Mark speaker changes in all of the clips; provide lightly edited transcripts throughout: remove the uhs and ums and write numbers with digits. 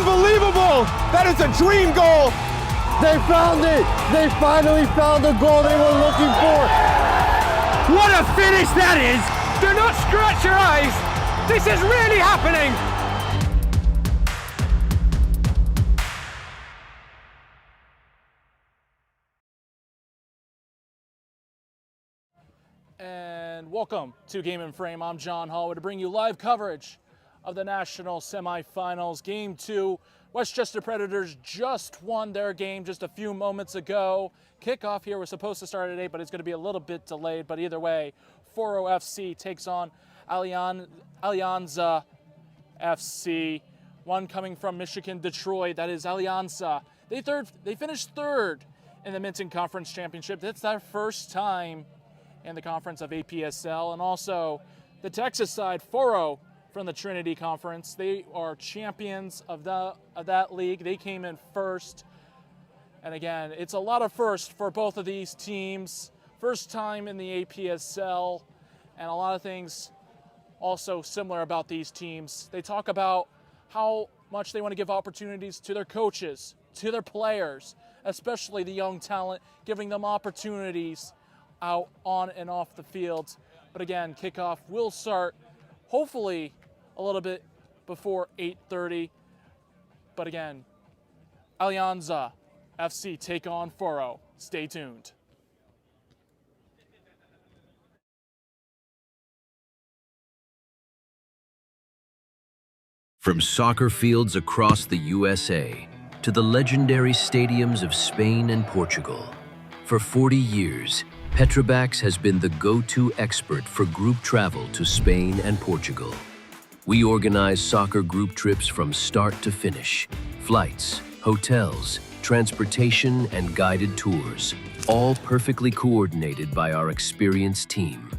Speaker 1: Unbelievable! That is a dream goal!
Speaker 2: They found it! They finally found the goal they were looking for!
Speaker 1: What a finish that is! Do not scratch your eyes! This is really happening!
Speaker 3: And welcome to Game and Frame. I'm John Hallwood to bring you live coverage of the national semifinals. Game 2, Westchester Predators just won their game just a few moments ago. Kickoff here was supposed to start at 8, but it's going to be a little bit delayed. But either way, Foro FC takes on Alianza FC. One coming from Michigan, Detroit. That is Alianza. They finished third in the Minton Conference Championship. That's their first time in the conference of APSL. And also the Texas side, Foro from the Trinity Conference. They are champions of that league. They came in first. And again, it's a lot of firsts for both of these teams. First time in the APSL, and a lot of things also similar about these teams. They talk about how much they want to give opportunities to their coaches, to their players, especially the young talent, giving them opportunities out on and off the field. But again, kickoff will start hopefully a little bit before 8:30. But again, Alianza FC take on Foro. Stay tuned.
Speaker 4: From soccer fields across the USA to the legendary stadiums of Spain and Portugal, for 40 years, Petrobax has been the go-to expert for group travel to Spain and Portugal. We organize soccer group trips from start to finish, flights, hotels, transportation, and guided tours, all perfectly coordinated by our experienced team.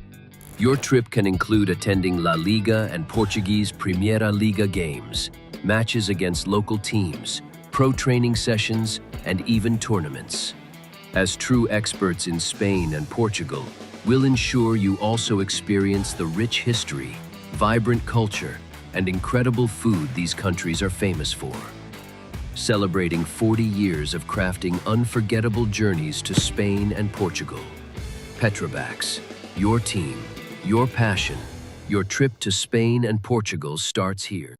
Speaker 4: Your trip can include attending La Liga and Portuguese Primeira Liga games, matches against local teams, pro training sessions, and even tournaments. As true experts in Spain and Portugal, we'll ensure you also experience the rich history, vibrant culture, and incredible food these countries are famous for. Celebrating 40 years of crafting unforgettable journeys to Spain and Portugal. Petrobax, your team, your passion, your trip to Spain and Portugal starts here.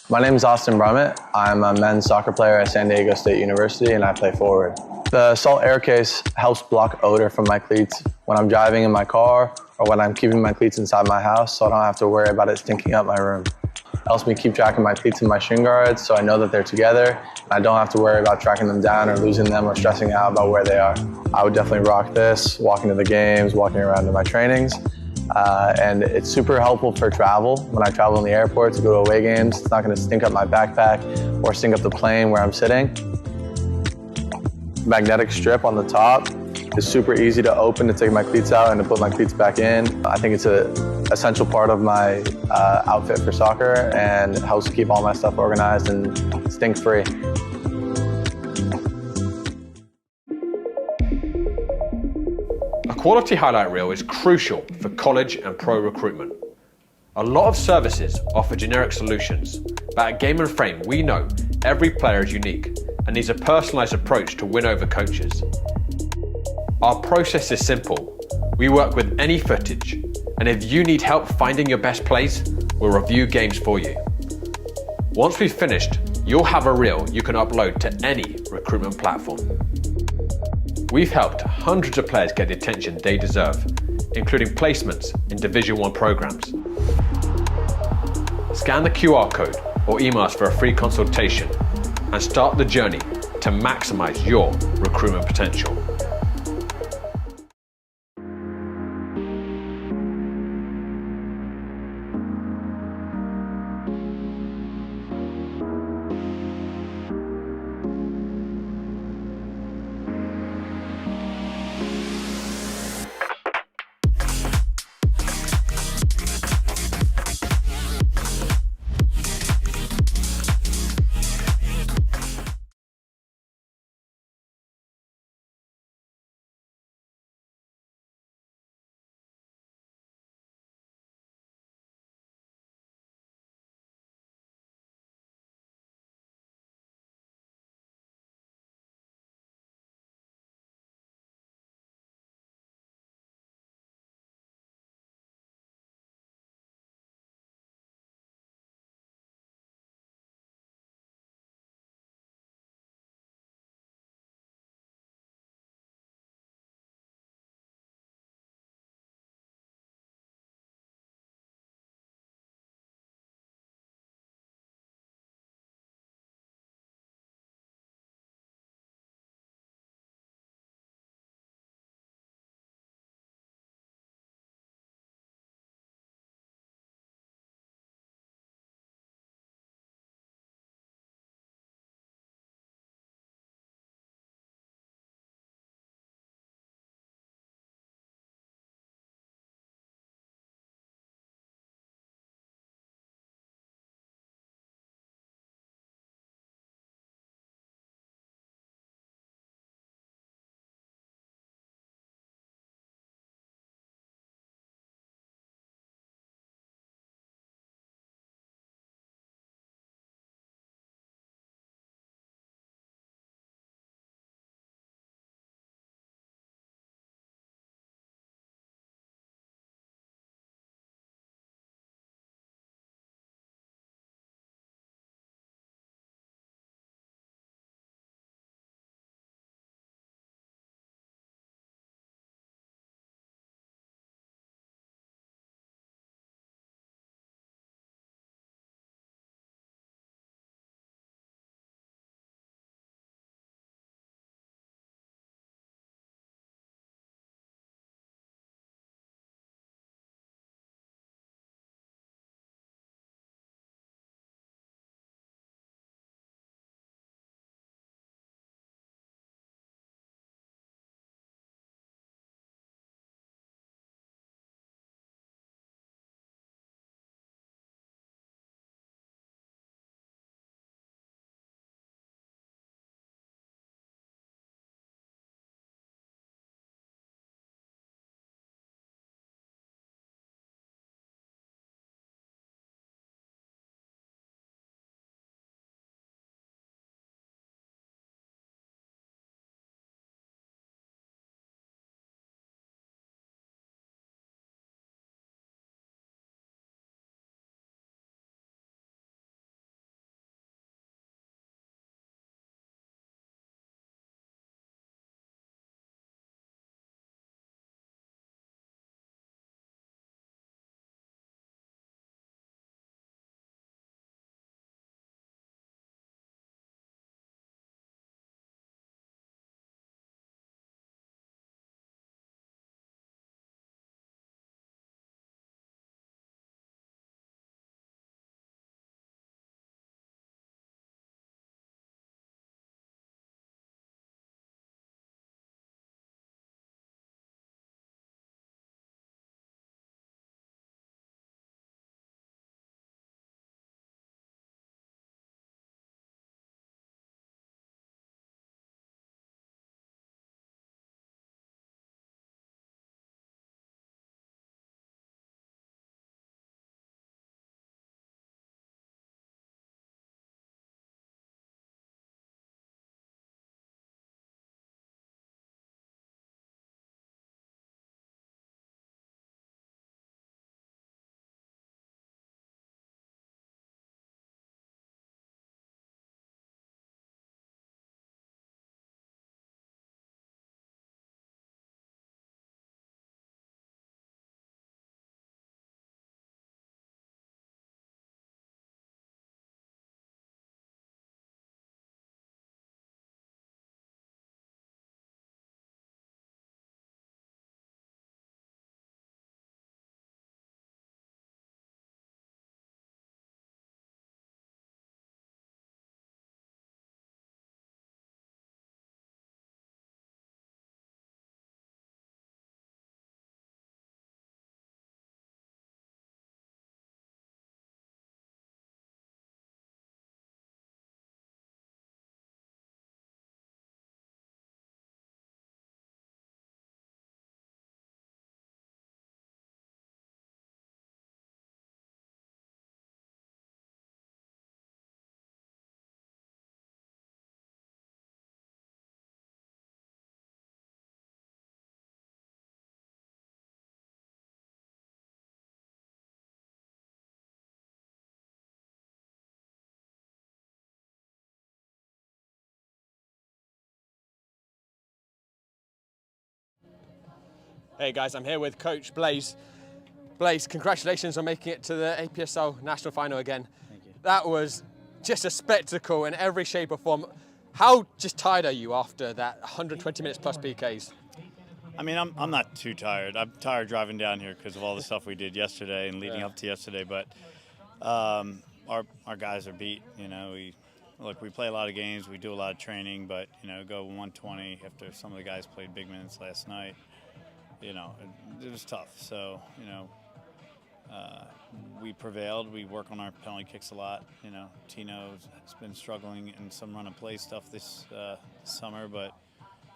Speaker 5: My name is Austin Brummett. I'm a men's soccer player at San Diego State University, and I play forward. The Salt Air Case helps block odor from my cleats when I'm driving in my car or when I'm keeping my cleats inside my house, so I don't have to worry about it stinking up my room. It helps me keep track of my cleats and my shin guards, so I know that they're together, and I don't have to worry about tracking them down or losing them or stressing out about where they are. I would definitely rock this, walking to the games, walking around to my trainings. And it's super helpful for travel. When I travel in the airport to go to away games, it's not going to stink up my backpack or stink up the plane where I'm sitting. Magnetic strip on the top is super easy to open to take my cleats out and to put my cleats back in. I think it's an essential part of my outfit for soccer, and it helps keep all my stuff organized and stink-free.
Speaker 6: A quality highlight reel is crucial for college and pro recruitment. A lot of services offer generic solutions, but at Game and Frame we know every player is unique and needs a personalised approach to win over coaches. Our process is simple. We work with any footage, and if you need help finding your best plays, we'll review games for you. Once we've finished, you'll have a reel you can upload to any recruitment platform. We've helped hundreds of players get the attention they deserve, including placements in Division 1 programs. Scan the QR code or email us for a free consultation and start the journey to maximize your recruitment potential.
Speaker 7: Hey guys, I'm here with Coach Blaze. Blaze, congratulations on making it to the APSL National Final again.
Speaker 8: Thank you.
Speaker 7: That was just a spectacle in every shape or form. How just tired are you after that 120 minutes plus PKs?
Speaker 8: I mean, I'm not too tired. I'm tired driving down here because of all the stuff we did yesterday and leading up to yesterday. But our guys are beat. You know, we play a lot of games, we do a lot of training, but you know, go 120 after some of the guys played big minutes last night. You know, it was tough. So you know, we prevailed. We work on our penalty kicks a lot. You know, Tino has been struggling in some run and play stuff this summer, but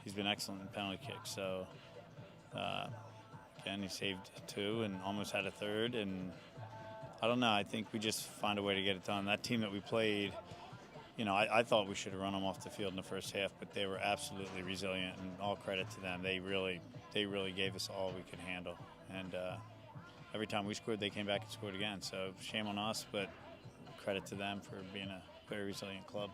Speaker 8: he's been excellent in penalty kicks. So again, he saved 2 and almost had a 3rd. And I don't know. I think we just find a way to get it done. That team that we played, you know, I thought we should have run them off the field in the first half, but they were absolutely resilient, and all credit to them. They really gave us all we could handle. And every time we scored, they came back and scored again. So shame on us, but credit to them for being a very resilient club.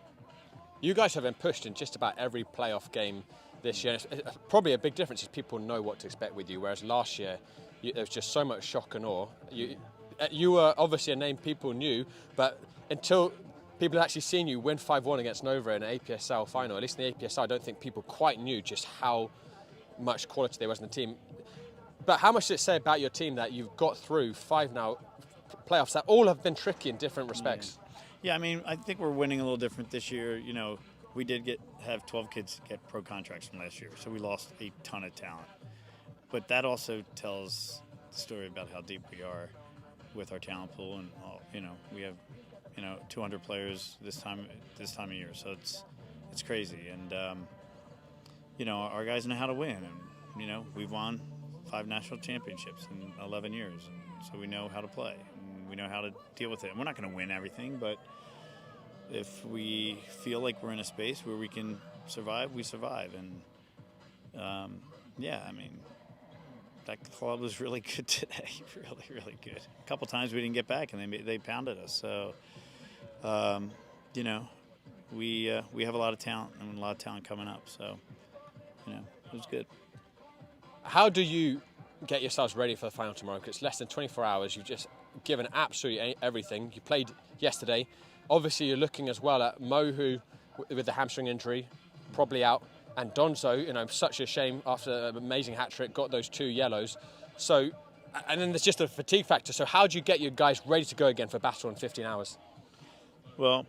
Speaker 7: You guys have been pushed in just about every playoff game this year. It's probably a big difference is people know what to expect with you, whereas last year there was just so much shock and awe. You were obviously a name people knew, but until people had actually seen you win 5-1 against Nova in an APSL final, at least in the APSL, I don't think people quite knew just how much quality there was in the team. But how much does it say about your team that you've got through 5 now playoffs that all have been tricky in different respects?
Speaker 8: Yeah, I mean, I think we're winning a little different this year. You know, we did have 12 kids get pro contracts from last year, so we lost a ton of talent. But that also tells the story about how deep we are with our talent pool, and you know, we have 200 players this time of year, so it's crazy. And you know, our guys know how to win, and you know, we've won 5 national championships in 11 years, and so we know how to play, and we know how to deal with it. And we're not going to win everything, but if we feel like we're in a space where we can survive, we survive. And yeah, I mean, that club was really good today, really good. A couple times we didn't get back, and they pounded us. So you know, we have a lot of talent, and a lot of talent coming up. So you know, it was good.
Speaker 7: How do you get yourselves ready for the final tomorrow? Because it's less than 24 hours. You've just given absolutely everything. You played yesterday. Obviously, you're looking as well at Mo, who, with the hamstring injury, probably out, and Donzo, you know, such a shame after an amazing hat-trick, got those 2 yellows. So, and then there's just a fatigue factor. So how do you get your guys ready to go again for battle in 15 hours?
Speaker 8: Well,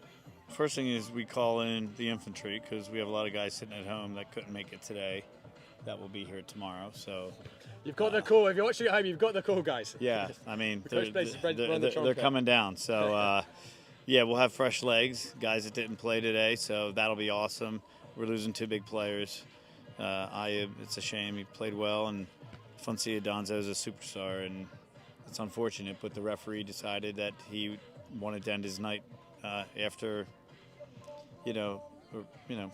Speaker 8: first thing is we call in the infantry because we have a lot of guys sitting at home that couldn't make it today. That will be here tomorrow. So
Speaker 7: you've got the call. If you're watching at home, you've got the call, guys.
Speaker 8: Yeah, I mean,
Speaker 7: they're
Speaker 8: coming down. So yeah, we'll have fresh legs, guys that didn't play today. So that'll be awesome. We're losing 2 big players. It's a shame. He played well, and Foncia Donzo is a superstar, and it's unfortunate. But the referee decided that he wanted to end his night after,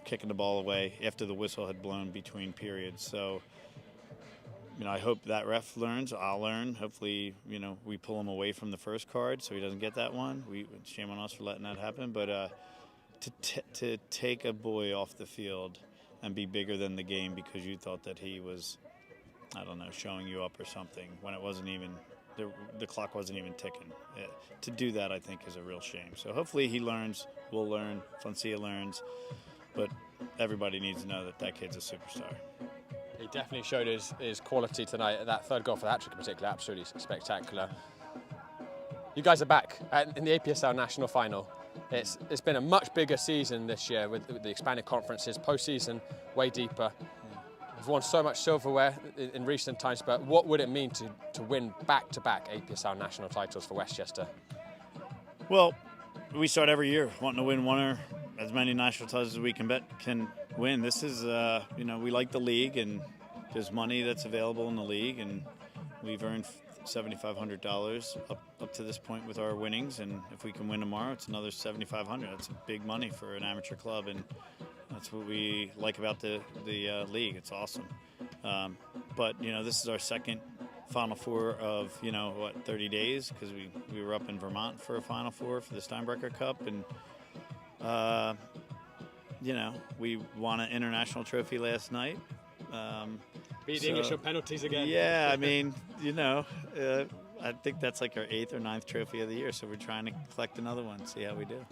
Speaker 8: kicking the ball away after the whistle had blown between periods. So, I hope that ref learns. I'll learn. Hopefully, we pull him away from the first card so he doesn't get that one. Shame on us for letting that happen. But to take a boy off the field and be bigger than the game because you thought that he was, showing you up or something when it wasn't even, the clock wasn't even ticking. To do that, I think, is a real shame. So hopefully he learns, we'll learn, Foncia learns, but everybody needs to know that kid's a superstar.
Speaker 7: He definitely showed his quality tonight. That third goal for the hat-trick in particular, absolutely spectacular. You guys are back in the APSL National Final. It's been a much bigger season this year with the expanded conferences, postseason way deeper. You've won so much silverware in recent times, but what would it mean to win back-to-back APSL national titles for Westchester?
Speaker 8: Well, we start every year wanting to win one or as many national titles as we can win. This is, we like the league, and there's money that's available in the league, and we've earned $7,500 up to this point with our winnings, and if we can win tomorrow, it's another $7,500. That's big money for an amateur club, and that's what we like about the league. It's awesome. But this is our second Final Four of 30 days, because we were up in Vermont for a Final Four for the Steinbrecher Cup, and we won an international trophy last night.
Speaker 7: Beat the English on penalties again.
Speaker 8: Yeah, I mean, I think that's like our 8th or 9th trophy of the year, so we're trying to collect another one, see how we do.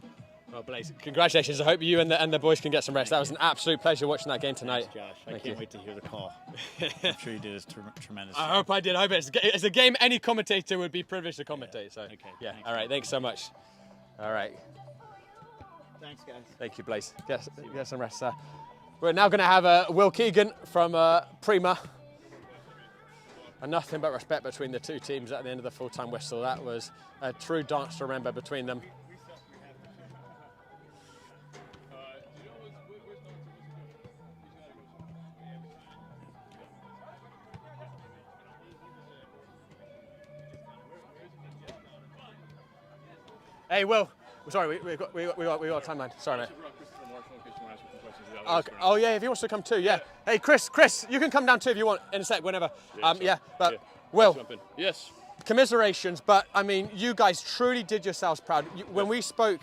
Speaker 7: Well, Blaze, congratulations. I hope you and the boys can get some rest. That was an absolute pleasure watching that game tonight.
Speaker 8: Thanks, Josh. I can't wait to hear the call. I'm sure you did a tremendous
Speaker 7: I
Speaker 8: job.
Speaker 7: hope I did. I hope it's a game any commentator would be privileged to commentate. So,
Speaker 8: Okay,
Speaker 7: yeah.
Speaker 8: thanks.
Speaker 7: All right. Thanks so much. All right.
Speaker 8: Thanks, guys.
Speaker 7: Thank you, Blaze. Get some rest, sir. We're now going to have Will Keegan from Prima. And nothing but respect between the two teams at the end of the full-time whistle. That was a true dance to remember between them. Hey, Will. Sorry, we got a timeline. Sorry, mate. Oh yeah, if he wants to come too, yeah. Hey, Chris, you can come down too if you want in a sec, whenever. Will.
Speaker 9: Yes.
Speaker 7: Commiserations, but I mean, you guys truly did yourselves proud. When we spoke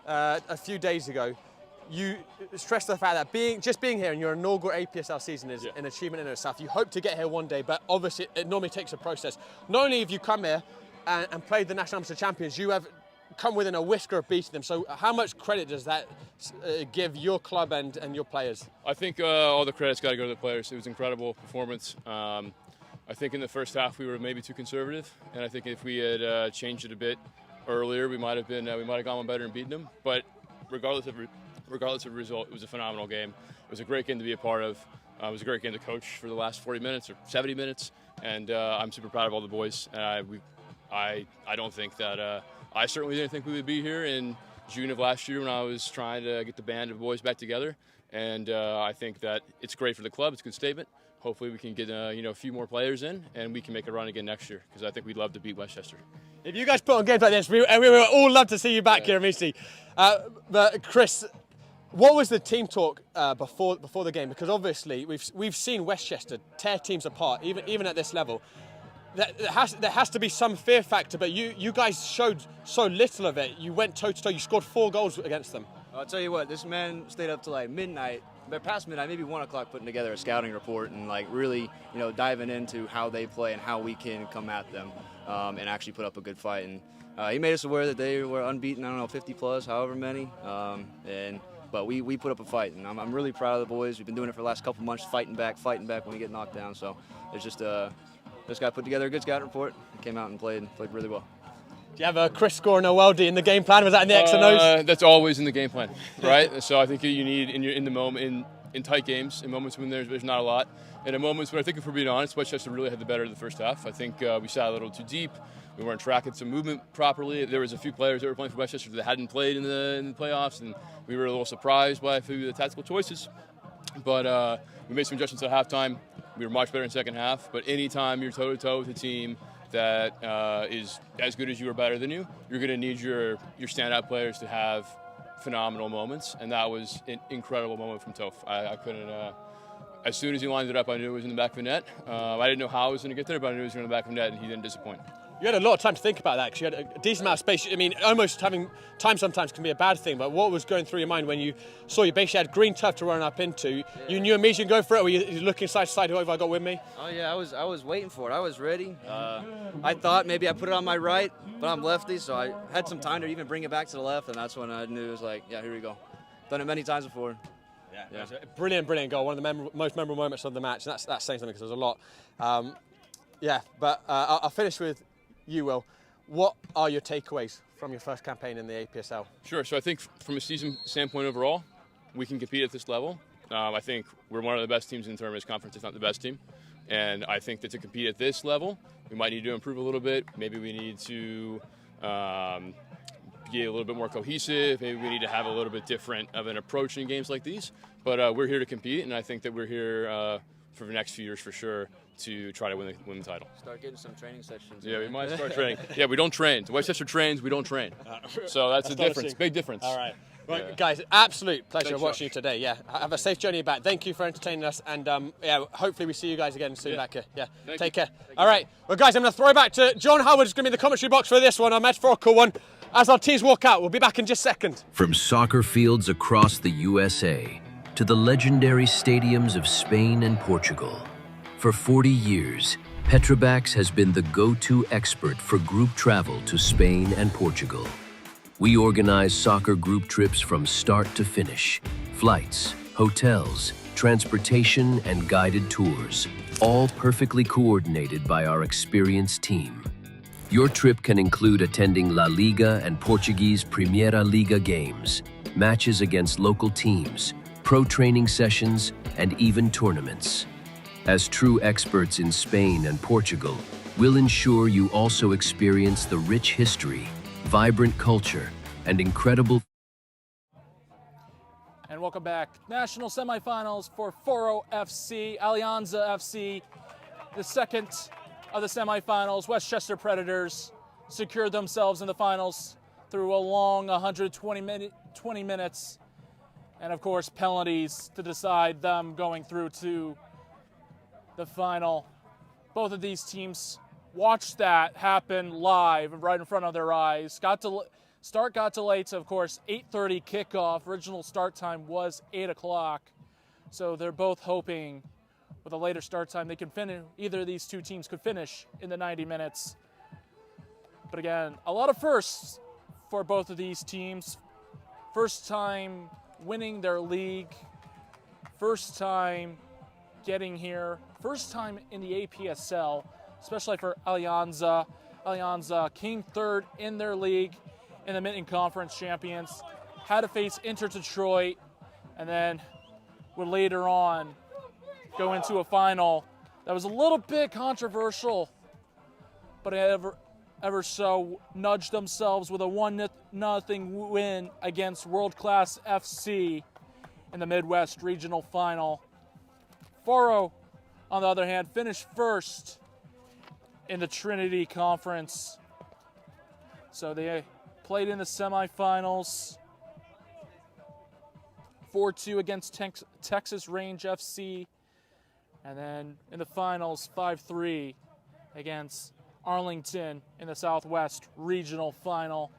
Speaker 7: a few days ago, you stressed the fact that just being here in your inaugural APSL season is an achievement in itself. You hope to get here one day, but obviously it normally takes a process. Not only have you come here and played the National Amateur Champions, you have come within a whisker of beating them. So how much credit does that give your club and your players?
Speaker 9: I think all the credit's got to go to the players. It was an incredible performance. I think in the first half we were maybe too conservative, and I think if we had changed it a bit earlier, we might have gone one better and beaten them. But regardless of result, it was a phenomenal game. It was a great game to be a part of. It was a great game to coach for the last 40 minutes or 70 minutes, and I'm super proud of all the boys. I don't think that. I certainly didn't think we would be here in June of last year when I was trying to get the band of boys back together, and I think that it's great for the club. It's a good statement. Hopefully we can get a few more players in, and we can make a run again next year, because I think we'd love to beat Westchester.
Speaker 7: If you guys put on games like this, we would all love to see you back here, Missy. But Chris, what was the team talk before the game? Because obviously we've seen Westchester tear teams apart, even at this level. There has to be some fear factor, but you guys showed so little of it. You went toe-to-toe. You scored 4 goals against them.
Speaker 10: I'll tell you what, this man stayed up till like midnight, but past midnight, maybe 1 o'clock, putting together a scouting report and like really, diving into how they play and how we can come at them and actually put up a good fight. And he made us aware that they were unbeaten, 50 plus, however many. But we put up a fight, and I'm really proud of the boys. We've been doing it for the last couple months, fighting back when we get knocked down. So it's just this guy put together a good scouting report, came out and played really well.
Speaker 7: Do you have a Chris scoring a Weldy in the game plan? Was that in the X and O's?
Speaker 9: That's always in the game plan, right? So I think you need in the moment, in tight games, in moments when there's not a lot, and in moments when I think, if we're being honest, Westchester really had the better of the first half. I think we sat a little too deep. We weren't tracking some movement properly. There was a few players that were playing for Westchester that hadn't played in the playoffs, and we were a little surprised by a few of the tactical choices. But we made some adjustments at halftime. We were much better in the second half. But anytime you're toe-to-toe with a team that is as good as you or better than you, you're going to need your standout players to have phenomenal moments. And that was an incredible moment from Toph. I couldn't. As soon as he lined it up, I knew it was in the back of the net. I didn't know how I was going to get there, but I knew it was in the back of the net, and he didn't disappoint.
Speaker 7: You had a lot of time to think about that, because you had a decent amount of space. I mean, almost having time sometimes can be a bad thing, but what was going through your mind when you saw you basically had green turf to run up into? Yeah. You knew immediately to go for it, or were you looking side to side, who have I got with me?
Speaker 10: Oh yeah, I was waiting for it. I was ready. I thought maybe I put it on my right, but I'm lefty, so I had some time to even bring it back to the left, and that's when I knew it was like, yeah, here we go. Done it many times before.
Speaker 7: Yeah. It was a brilliant goal, one of the most memorable moments of the match, and that's saying something, because there's a lot. I'll finish with you, Will. What are your takeaways from your first campaign in the APSL?
Speaker 9: Sure. So I think from a season standpoint overall, we can compete at this level. I think we're one of the best teams in the tournament conference, if not the best team. And I think that to compete at this level, we might need to improve a little bit. Maybe we need to be a little bit more cohesive. Maybe we need to have a little bit different of an approach in games like these. But we're here to compete, and I think that we're here for the next few years for sure to try to win the title.
Speaker 10: Start getting some training sessions.
Speaker 9: Yeah, we might start training. Yeah, we don't train. Westchester trains, we don't train. So that's a difference, big difference.
Speaker 7: All right. Well, guys, absolute pleasure watching you today. Yeah, have a safe journey back. Thank you for entertaining us, and hopefully we see you guys again soon back here. Yeah, take care. All right. Well, guys, I'm going to throw it back to John Howard, who's going to be in the commentary box for this one, our metaphorical one. As our teams walk out, we'll be back in just a second.
Speaker 4: From soccer fields across the USA to the legendary stadiums of Spain and Portugal, For 40 years, Petrobax has been the go-to expert for group travel to Spain and Portugal. We organize soccer group trips from start to finish, flights, hotels, transportation, and guided tours, all perfectly coordinated by our experienced team. Your trip can include attending La Liga and Portuguese Primeira Liga games, matches against local teams, pro training sessions, and even tournaments. As true experts in Spain and Portugal, we'll ensure you also experience the rich history, vibrant culture, and incredible.
Speaker 3: And welcome back. National semifinals for Foro FC, Alianza FC. The second of the semifinals, Westchester Predators secured themselves in the finals through a long 120 minutes, and of course penalties to decide them going through to the final. Both of these teams watched that happen live right in front of their eyes. Start got delayed to, of course, 8:30 kickoff. Original start time was 8 o'clock. So they're both hoping with a later start time they can finish, either of these two teams could finish in the 90 minutes. But again, a lot of firsts for both of these teams. First time winning their league, first time getting here, first time in the APSL, especially for Alianza. Alianza came third in their league in the Mid Conference champions, had to face Inter Detroit, and then would later on go into a final that was a little bit controversial, but ever so nudged themselves with a 1-0 win against World Class FC in the Midwest Regional Final. Foro, on the other hand, finished first in the Trinity Conference. So they played in the semifinals, 4-2 against Texas Range FC, and then in the finals, 5-3 against Arlington in the Southwest Regional Final.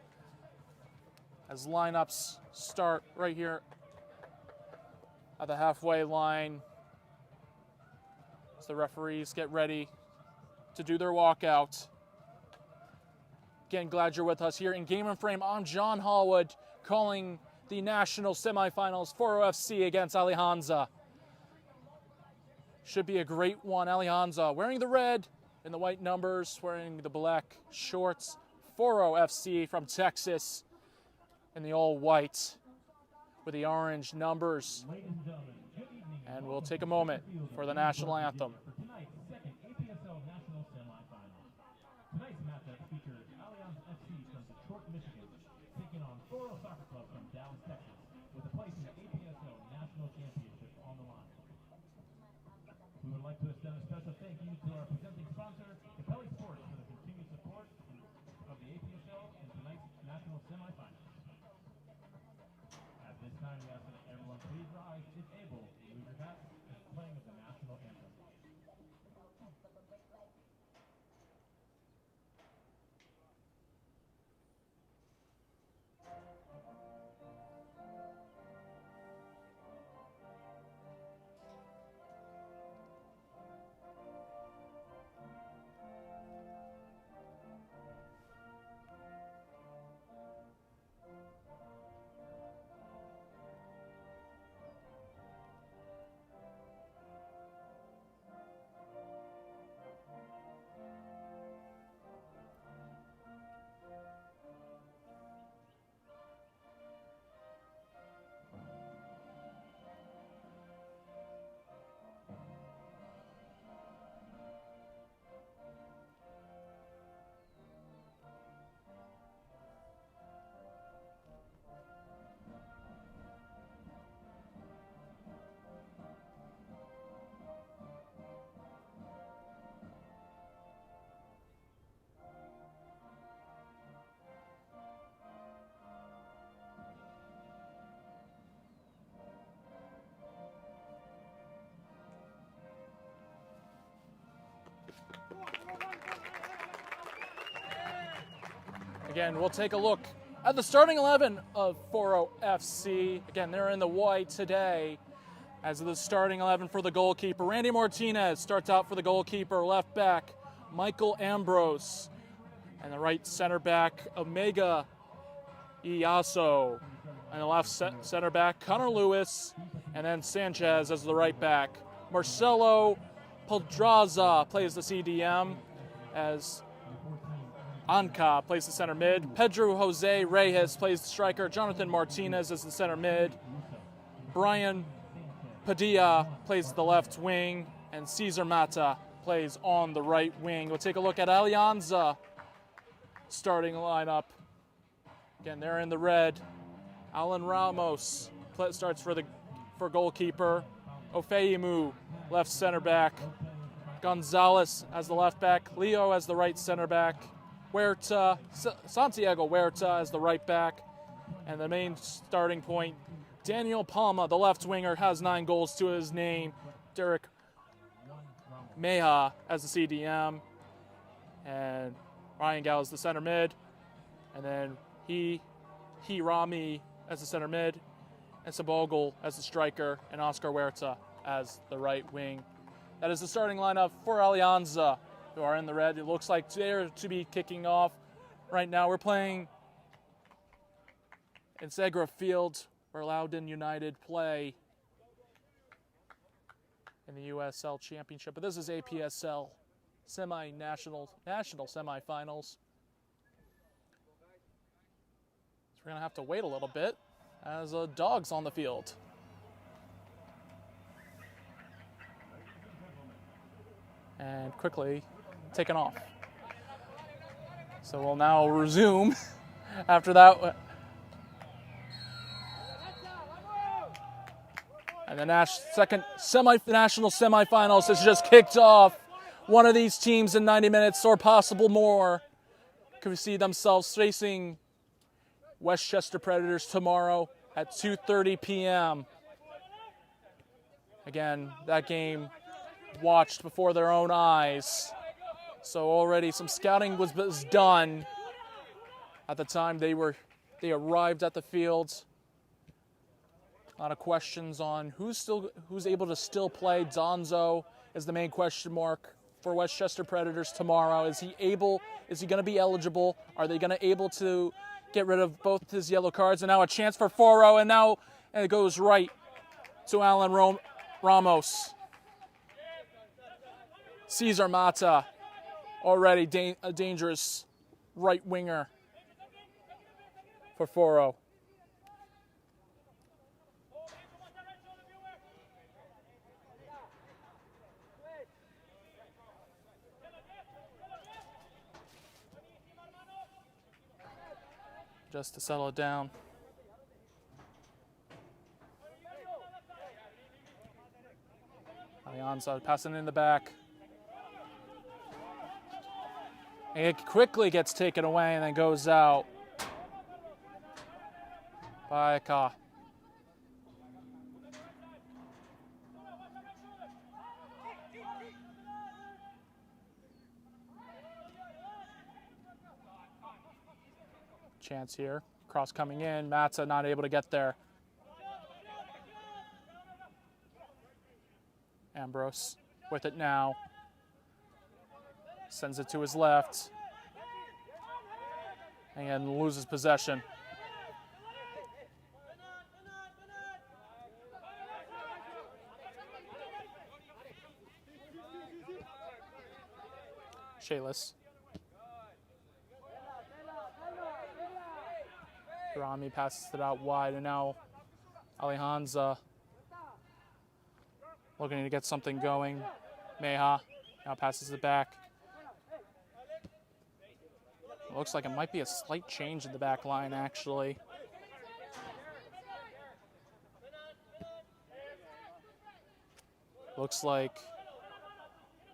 Speaker 3: As lineups start right here at the halfway line, as the referees get ready to do their walkout. Again, glad you're with us here in Game and Frame. I'm John Hallwood, calling the national semifinals, Foro FC against Alianza. Should be a great one. Alianza wearing the red and the white numbers, wearing the black shorts. Foro FC from Texas in the all white with the orange numbers. And we'll take a moment for the national anthem.
Speaker 11: Tonight's second APSL National Semifinal. Tonight's matchup features Alianza FC from Detroit, Michigan, taking on Foro Soccer Club from Dallas, Texas, with a place in the APSL National Championship on the line. We would like to extend a special thank you to our presenting sponsor, Capelli Sports, for the continued support of the APSL in tonight's national semifinals. At this time, we ask that everyone please rise, if able, remove your hats, and playing of the national anthem.
Speaker 3: Again, we'll take a look at the starting 11 of Foro FC. Again, they're in the white today. As the starting 11 for the goalkeeper, Randy Martinez starts out for the goalkeeper, left back, Michael Ambrose, and the right center back, Omega Iaso, and the left center back, Connor Lewis, and then Sanchez as the right back. Marcelo Pedraza plays the CDM, as Anca plays the center mid. Pedro Jose Reyes plays the striker. Jonathan Martinez as the center mid. Brian Padilla plays the left wing, and Cesar Mata plays on the right wing. We'll take a look at Alianza starting lineup. Again, they're in the red. Alan Ramos starts for goalkeeper. Ofeimu, left center back. Gonzalez as the left back. Leo as the right center back. Santiago Huerta as the right back. And the main starting point, Daniel Palma, the left winger, has 9 goals to his name. Derek Meja as the CDM. And Ryan Gao as the center mid. And then Rami as the center mid. And Sabogel as the striker. And Oscar Huerta as the right wing. That is the starting lineup for Alianza, who are in the red. It looks like they're to be kicking off right now. We're playing in Segra Field, where Loudoun United play in the USL Championship. But this is APSL national semifinals. So we're going to have to wait a little bit as a dog's on the field. And quickly taken off. So we'll now resume after that. And the second national semifinals has just kicked off. One of these teams in 90 minutes or possible more could see themselves facing Westchester Predators tomorrow at 2:30 p.m. Again, that game watched before their own eyes. So already some scouting was done at the time they arrived at the field. A lot of questions on who's able to still play. Donzo is the main question mark for Westchester Predators tomorrow. Is he going to be eligible? Are they going to able to get rid of both his yellow cards? And now a chance for Foro, and it goes right to Alan Ramos. Cesar Mata, already a dangerous right winger for Foro. Just to settle it down. Alianza passing in the back. And it quickly gets taken away and then goes out by Ka. Chance here. Cross coming in. Matza not able to get there. Ambrose with it now. Sends it to his left. And loses possession. Shayless. Rami passes it out wide, and now Alianza looking to get something going. Meja now passes it back. Looks like it might be a slight change in the back line, actually. Looks like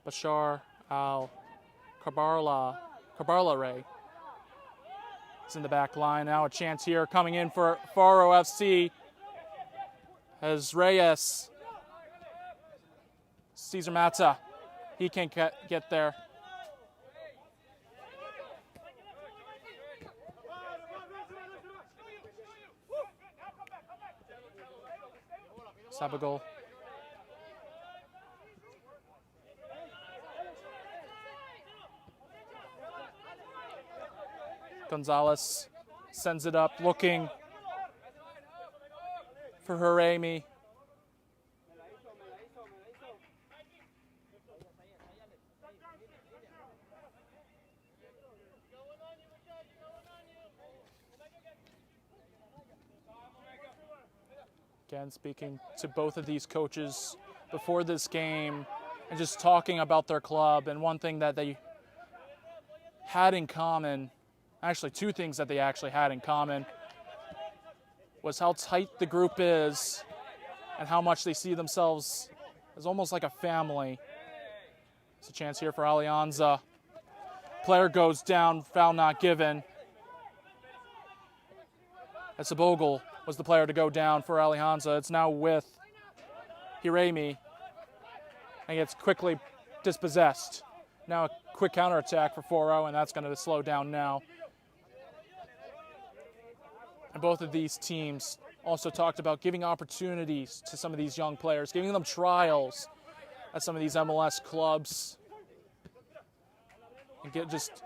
Speaker 3: Bashar Al-Kabarla is in the back line. Now a chance here coming in for Foro FC as Reyes. Cesar Mata, he can't get there. Sabagol Gonzalez sends it up, looking for Hiremi. Again, speaking to both of these coaches before this game and just talking about their club, and one thing that they had in common, actually two things that they actually had in common, was how tight the group is and how much they see themselves as almost like a family. It's a chance here for Alianza. Player goes down, foul not given. Bogle was the player to go down for Alianza. It's now with Hiremi, and gets quickly dispossessed. Now a quick counterattack for Foro, and that's going to slow down now. And both of these teams also talked about giving opportunities to some of these young players, giving them trials at some of these MLS clubs, and just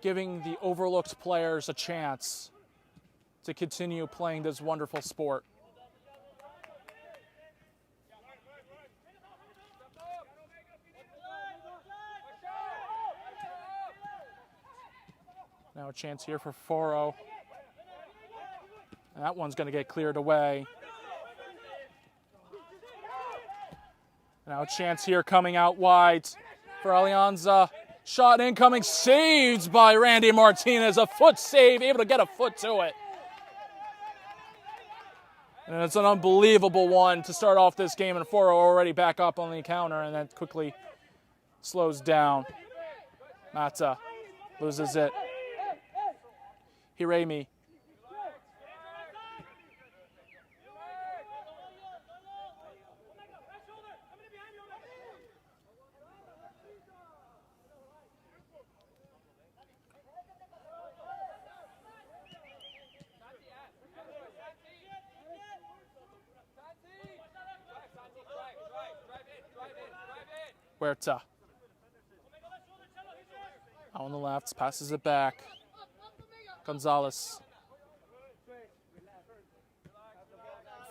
Speaker 3: giving the overlooked players a chance to continue playing this wonderful sport. Now a chance here for Foro. And that one's going to get cleared away. Now a chance here coming out wide for Alianza. Shot incoming, saved by Randy Martinez. A foot save, able to get a foot to it. And it's an unbelievable one to start off this game, and Foro already back up on the counter, and then quickly slows down. Mata loses it. Hiremi. Huerta. On the left, passes it back. Gonzalez.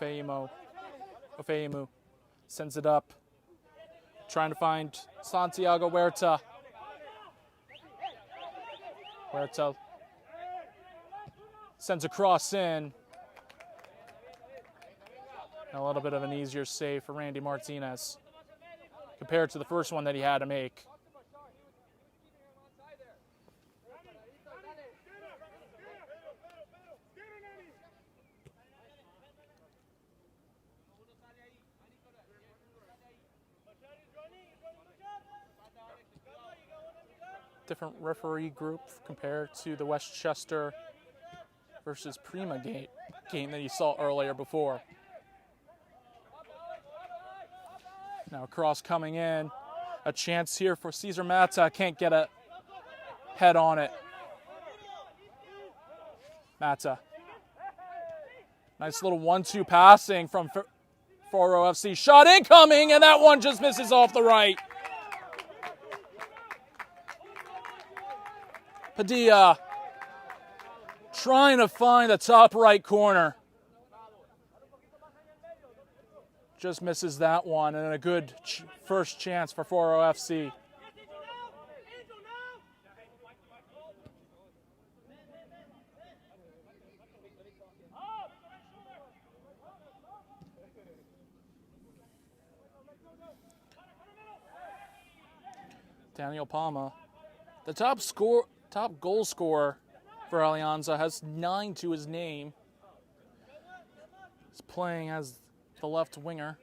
Speaker 3: Ofeimu sends it up. Trying to find Santiago Huerta. Huerta sends a cross in. A little bit of an easier save for Randy Martinez compared to the first one that he had to make. Different referee group compared to the Westchester versus Prima game that you saw earlier before. Now cross coming in. A chance here for Cesar Mata. Can't get a head on it. Mata. Nice little 1-2 passing from Foro FC. Shot incoming, and that one just misses off the right. Padilla trying to find the top right corner. Just misses that one, and a good first chance for Foro FC. Daniel Palma, the top goal scorer for Alianza, has 9 to his name. He's playing as the left winger.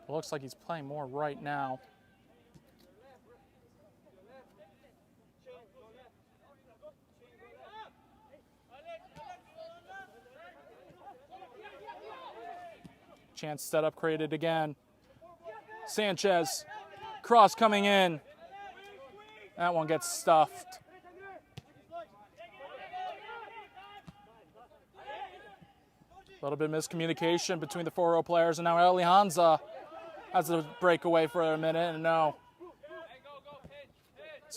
Speaker 3: It looks like he's playing more right now. Chance set up created again. Sanchez, cross coming in. That one gets stuffed. A little bit of miscommunication between the Foro players, and now Alianza has a breakaway for a minute, and no.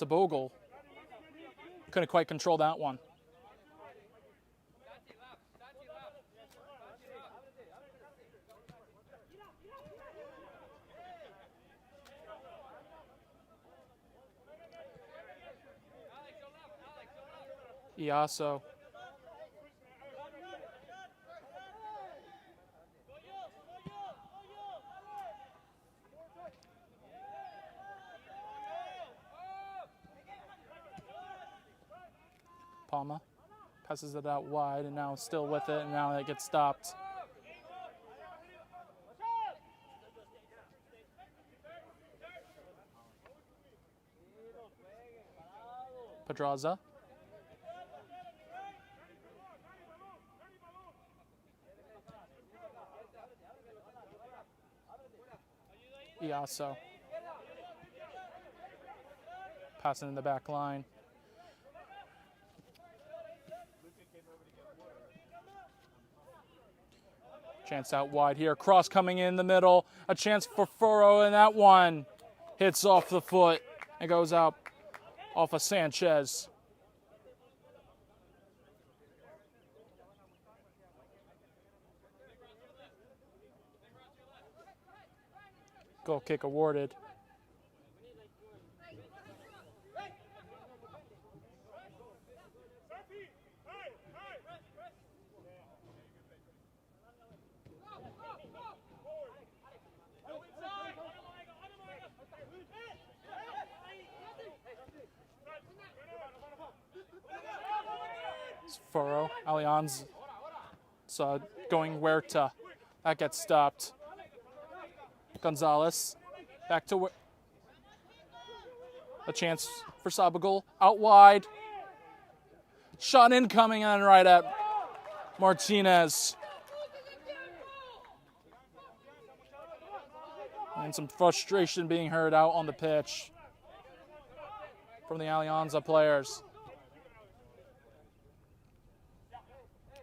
Speaker 3: Bogle Couldn't quite control that one. Iaso. Palma passes it out wide, and now still with it, and now it gets stopped. Pedraza. Iaso. Passing in the back line. Chance out wide here. Cross coming in the middle. A chance for Foro, and that one hits off the foot and goes out off of Sanchez. Goal kick awarded. Foro, Alianza going Huerta. That gets stopped. Gonzalez back to a chance for Sabagul out wide. Shot incoming and right at Martinez. And some frustration being heard out on the pitch from the Alianza players.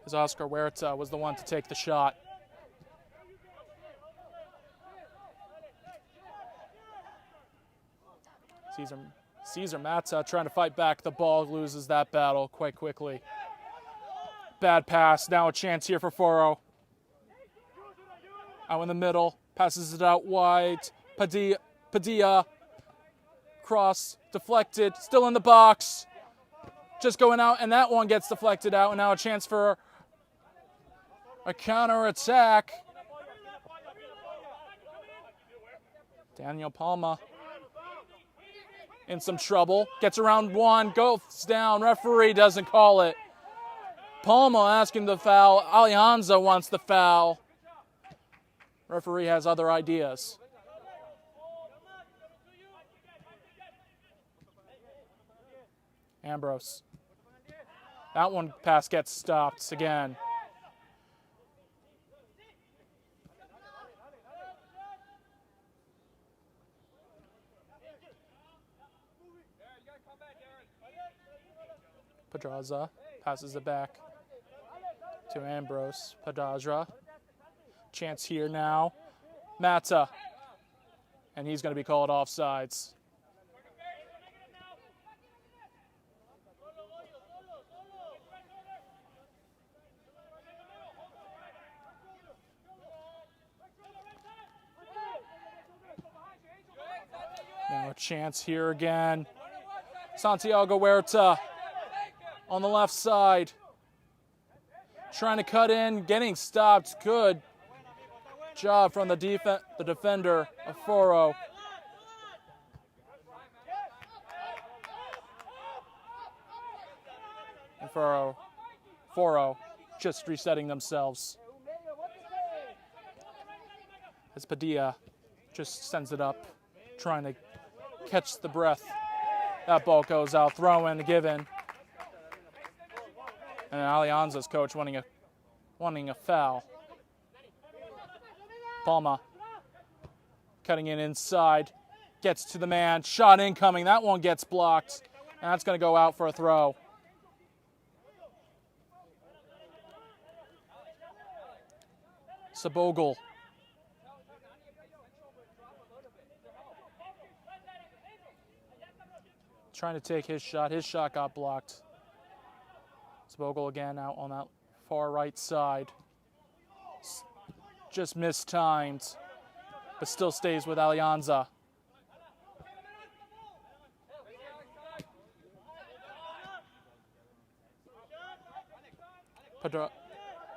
Speaker 3: As Oscar Huerta was the one to take the shot. Cesar Mata trying to fight back the ball, loses that battle quite quickly. Bad pass, now a chance here for Foro. Out in the middle, passes it out wide. Padilla, cross, deflected, still in the box. Just going out, and that one gets deflected out, and now a chance for a counter-attack. Daniel Palma in some trouble. Gets around one, goes down. Referee doesn't call it. Palma asking the foul. Alianza wants the foul. Referee has other ideas. Ambrose. That one pass gets stopped again. Pedraza passes it back to Ambrose. Pedraza. Chance here now. Mata. And he's going to be called offsides. Now a chance here again. Santiago Huerta on the left side. Trying to cut in, getting stopped. Good job from the defender of Foro. And Foro just resetting themselves. As Padilla just sends it up, trying to catch the breath. That ball goes out, throw in, given. And Alianza's coach wanting a foul. Palma cutting in inside, gets to the man, shot incoming. That one gets blocked, and that's going to go out for a throw. Sabogul. trying to take his shot. His shot got blocked. Spogel again out on that far right side. Just mistimed, but still stays with Alianza.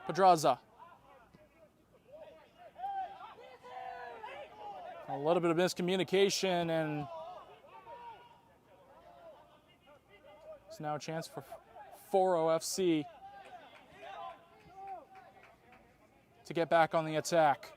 Speaker 3: Pedraza. A little bit of miscommunication, and it's now a chance for Foro FC to get back on the attack.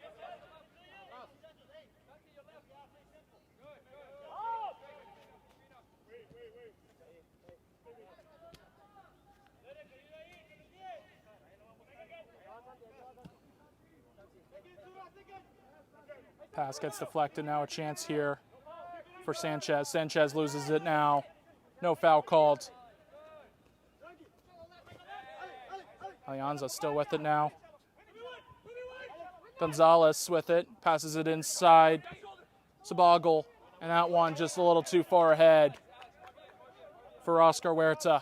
Speaker 3: Pass gets deflected. Now a chance here for Sanchez. Sanchez loses it now. No foul called. Alianza still with it now. Gonzalez with it. Passes it inside. Sabagel. And that one just a little too far ahead for Oscar Huerta.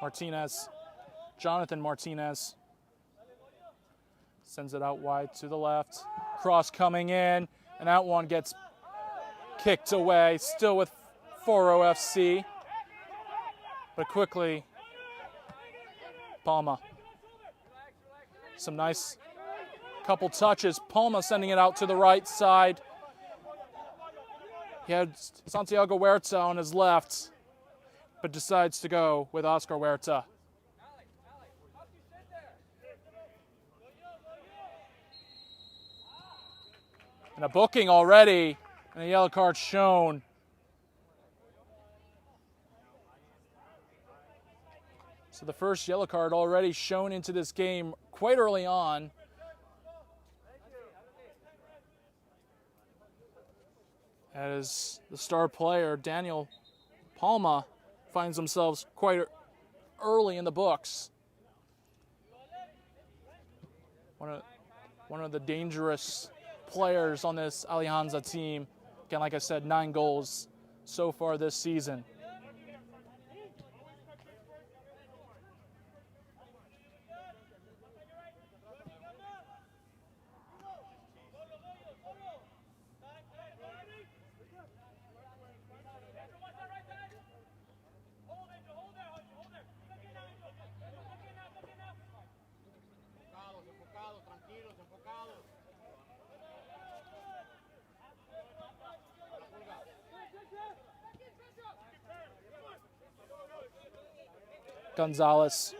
Speaker 3: Martinez, Jonathan Martinez, sends it out wide to the left. Cross coming in, and that one gets kicked away. Still with Foro FC, but quickly, Palma. Some nice couple touches. Palma sending it out to the right side. He had Santiago Huerta on his left, but decides to go with Oscar Huerta. And a booking already, and a yellow card shown. So the first yellow card already shown into this game quite early on. As the star player, Daniel Palma, finds themselves quite early in the books. One of the dangerous players on this Alianza team. Again, like I said, 9 goals so far this season. Gonzalez.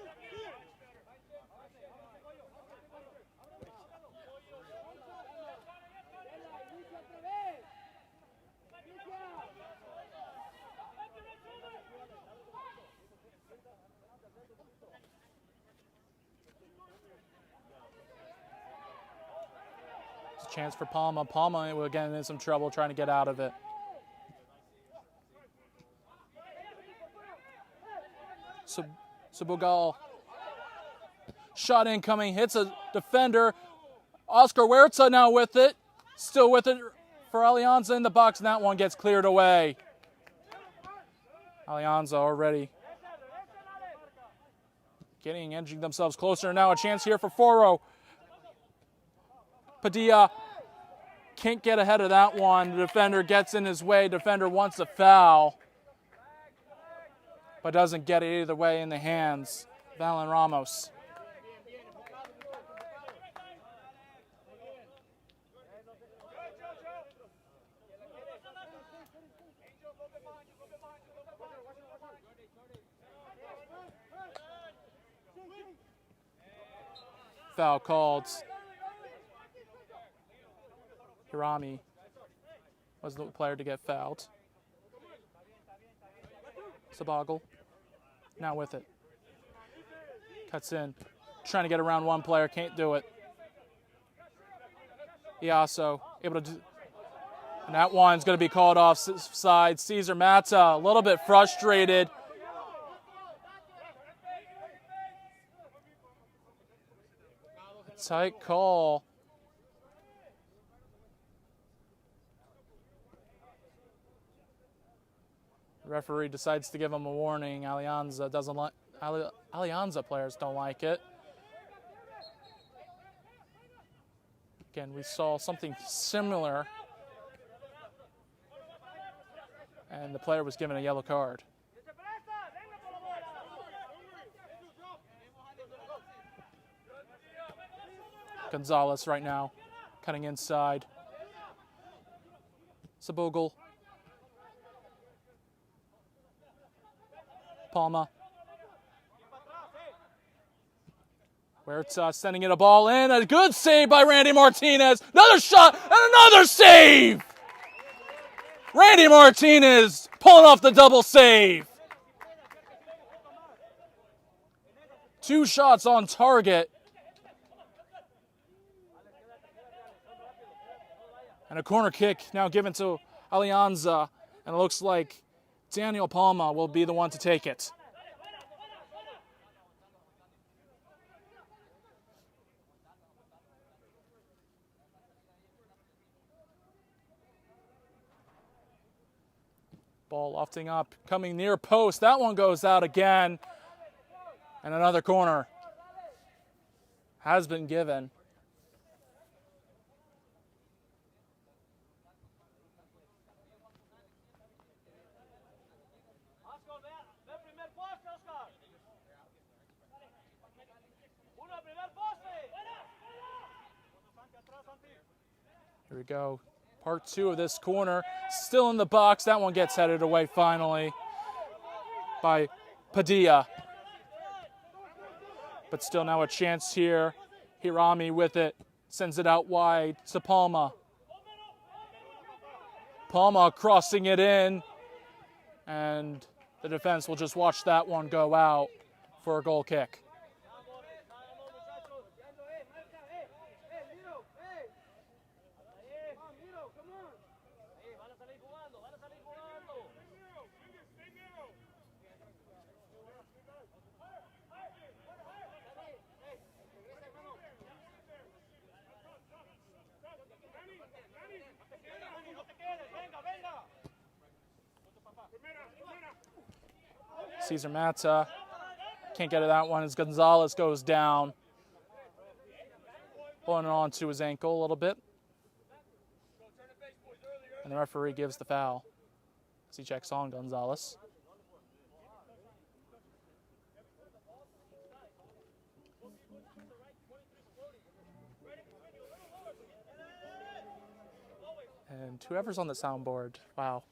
Speaker 3: It's a chance for Palma. Palma, again, in some trouble trying to get out of it. Sabugal, shot incoming, hits a defender. Oscar Huerta now with it, still with it for Alianza in the box, and that one gets cleared away. Alianza already edging themselves closer. Now a chance here for Foro. Padilla can't get ahead of that one. The defender gets in his way. Defender wants a foul, but doesn't get it either way in the hands. Valen Ramos. Foul called. Hirami was the player to get fouled. Sabagel. Now with it. Cuts in. Trying to get around one player. Can't do it. Iaso able to do. And that one's going to be called offside. Cesar Mata a little bit frustrated. tight call. The referee decides to give him a warning. Alianza doesn't like. Alianza players don't like it. Again, we saw something similar, and the player was given a yellow card. Gonzalez right now, cutting inside. Sabogel. Palma. Huerta sending it a ball in. A good save by Randy Martinez. Another shot and another save. Randy Martinez pulling off the double save. 2 shots on target. And a corner kick now given to Alianza. And it looks like Daniel Palma will be the one to take it. Ball lofting up, coming near post. That one goes out again. And another corner has been given. Here we go. Part 2 of this corner. Still in the box. That one gets headed away finally by Padilla. But still now a chance here. Hirami with it. Sends it out wide to Palma. Palma crossing it in. And the defense will just watch that one go out for a goal kick. Cesar Mata can't get to that one as Gonzalez goes down. Pulling it onto his ankle a little bit. And the referee gives the foul as he checks on Gonzalez. And whoever's on the soundboard, wow.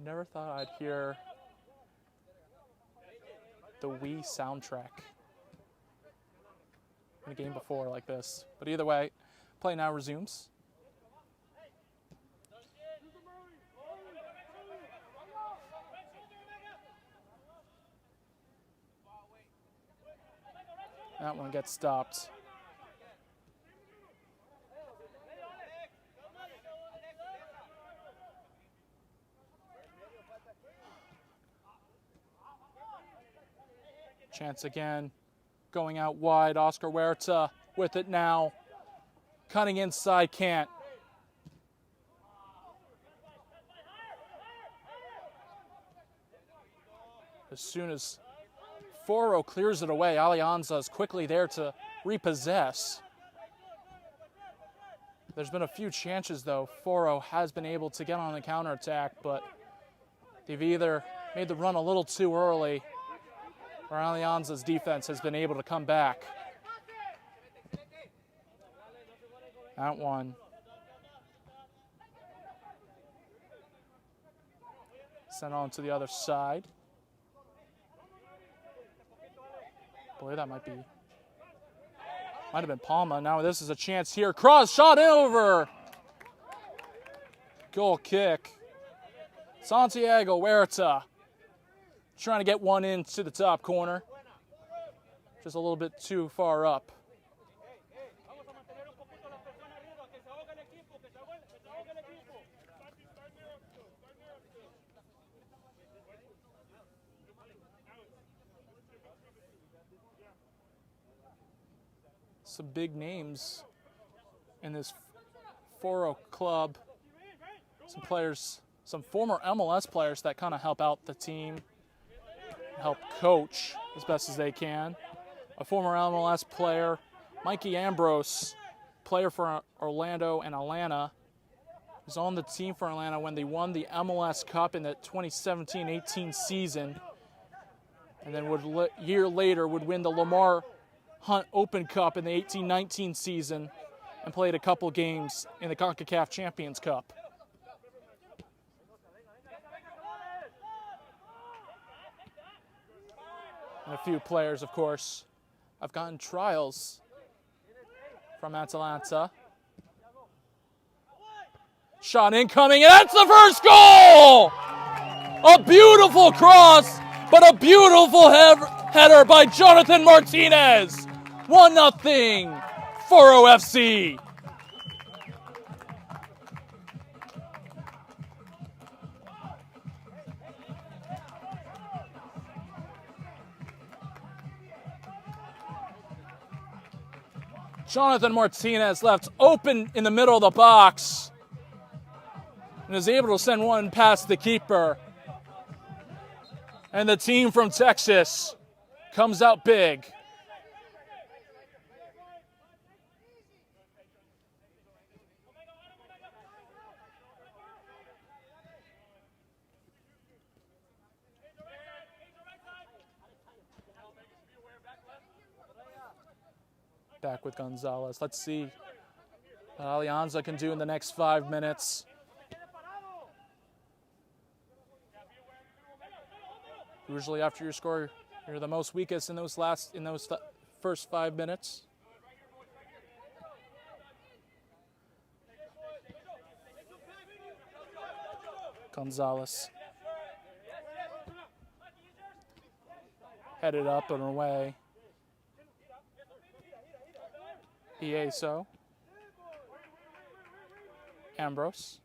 Speaker 3: Never thought I'd hear the Wii soundtrack in a game before like this. But either way, play now resumes. That one gets stopped. Chance again, going out wide. Oscar Huerta with it now. Cutting inside, can't. As soon as Foro clears it away, Alianza is quickly there to repossess. There's been a few chances, though. Foro has been able to get on the counterattack, but they've either made the run a little too early or Alianza's defense has been able to come back. That one. Sent on to the other side. Boy, that might have been Palma. Now this is a chance here. Cross shot over. Goal kick. Santiago Huerta trying to get one into the top corner. Just a little bit too far up. some big names in this Foro club. Some players, some former MLS players that kind of help out the team, help coach as best as they can. A former MLS player, Mikey Ambrose, player for Orlando and Atlanta, was on the team for Atlanta when they won the MLS Cup in the 2017-18 season, and then year later would win the Lamar Hunt Open Cup in the 18-19 season and played a couple games in the CONCACAF Champions Cup. And a few players, of course, have gotten trials from Atalanta. Shot incoming, and that's the first goal! A beautiful cross, but a beautiful header by Jonathan Martinez. 1-0, Foro FC. Jonathan Martinez left open in the middle of the box and is able to send one past the keeper. And the team from Texas comes out big. Back with Gonzalez. Let's see what Alianza can do in the next 5 minutes. Usually after you score, you're the most weakest in those first 5 minutes. Gonzalez. Headed up and away. Ieso. Ambrose.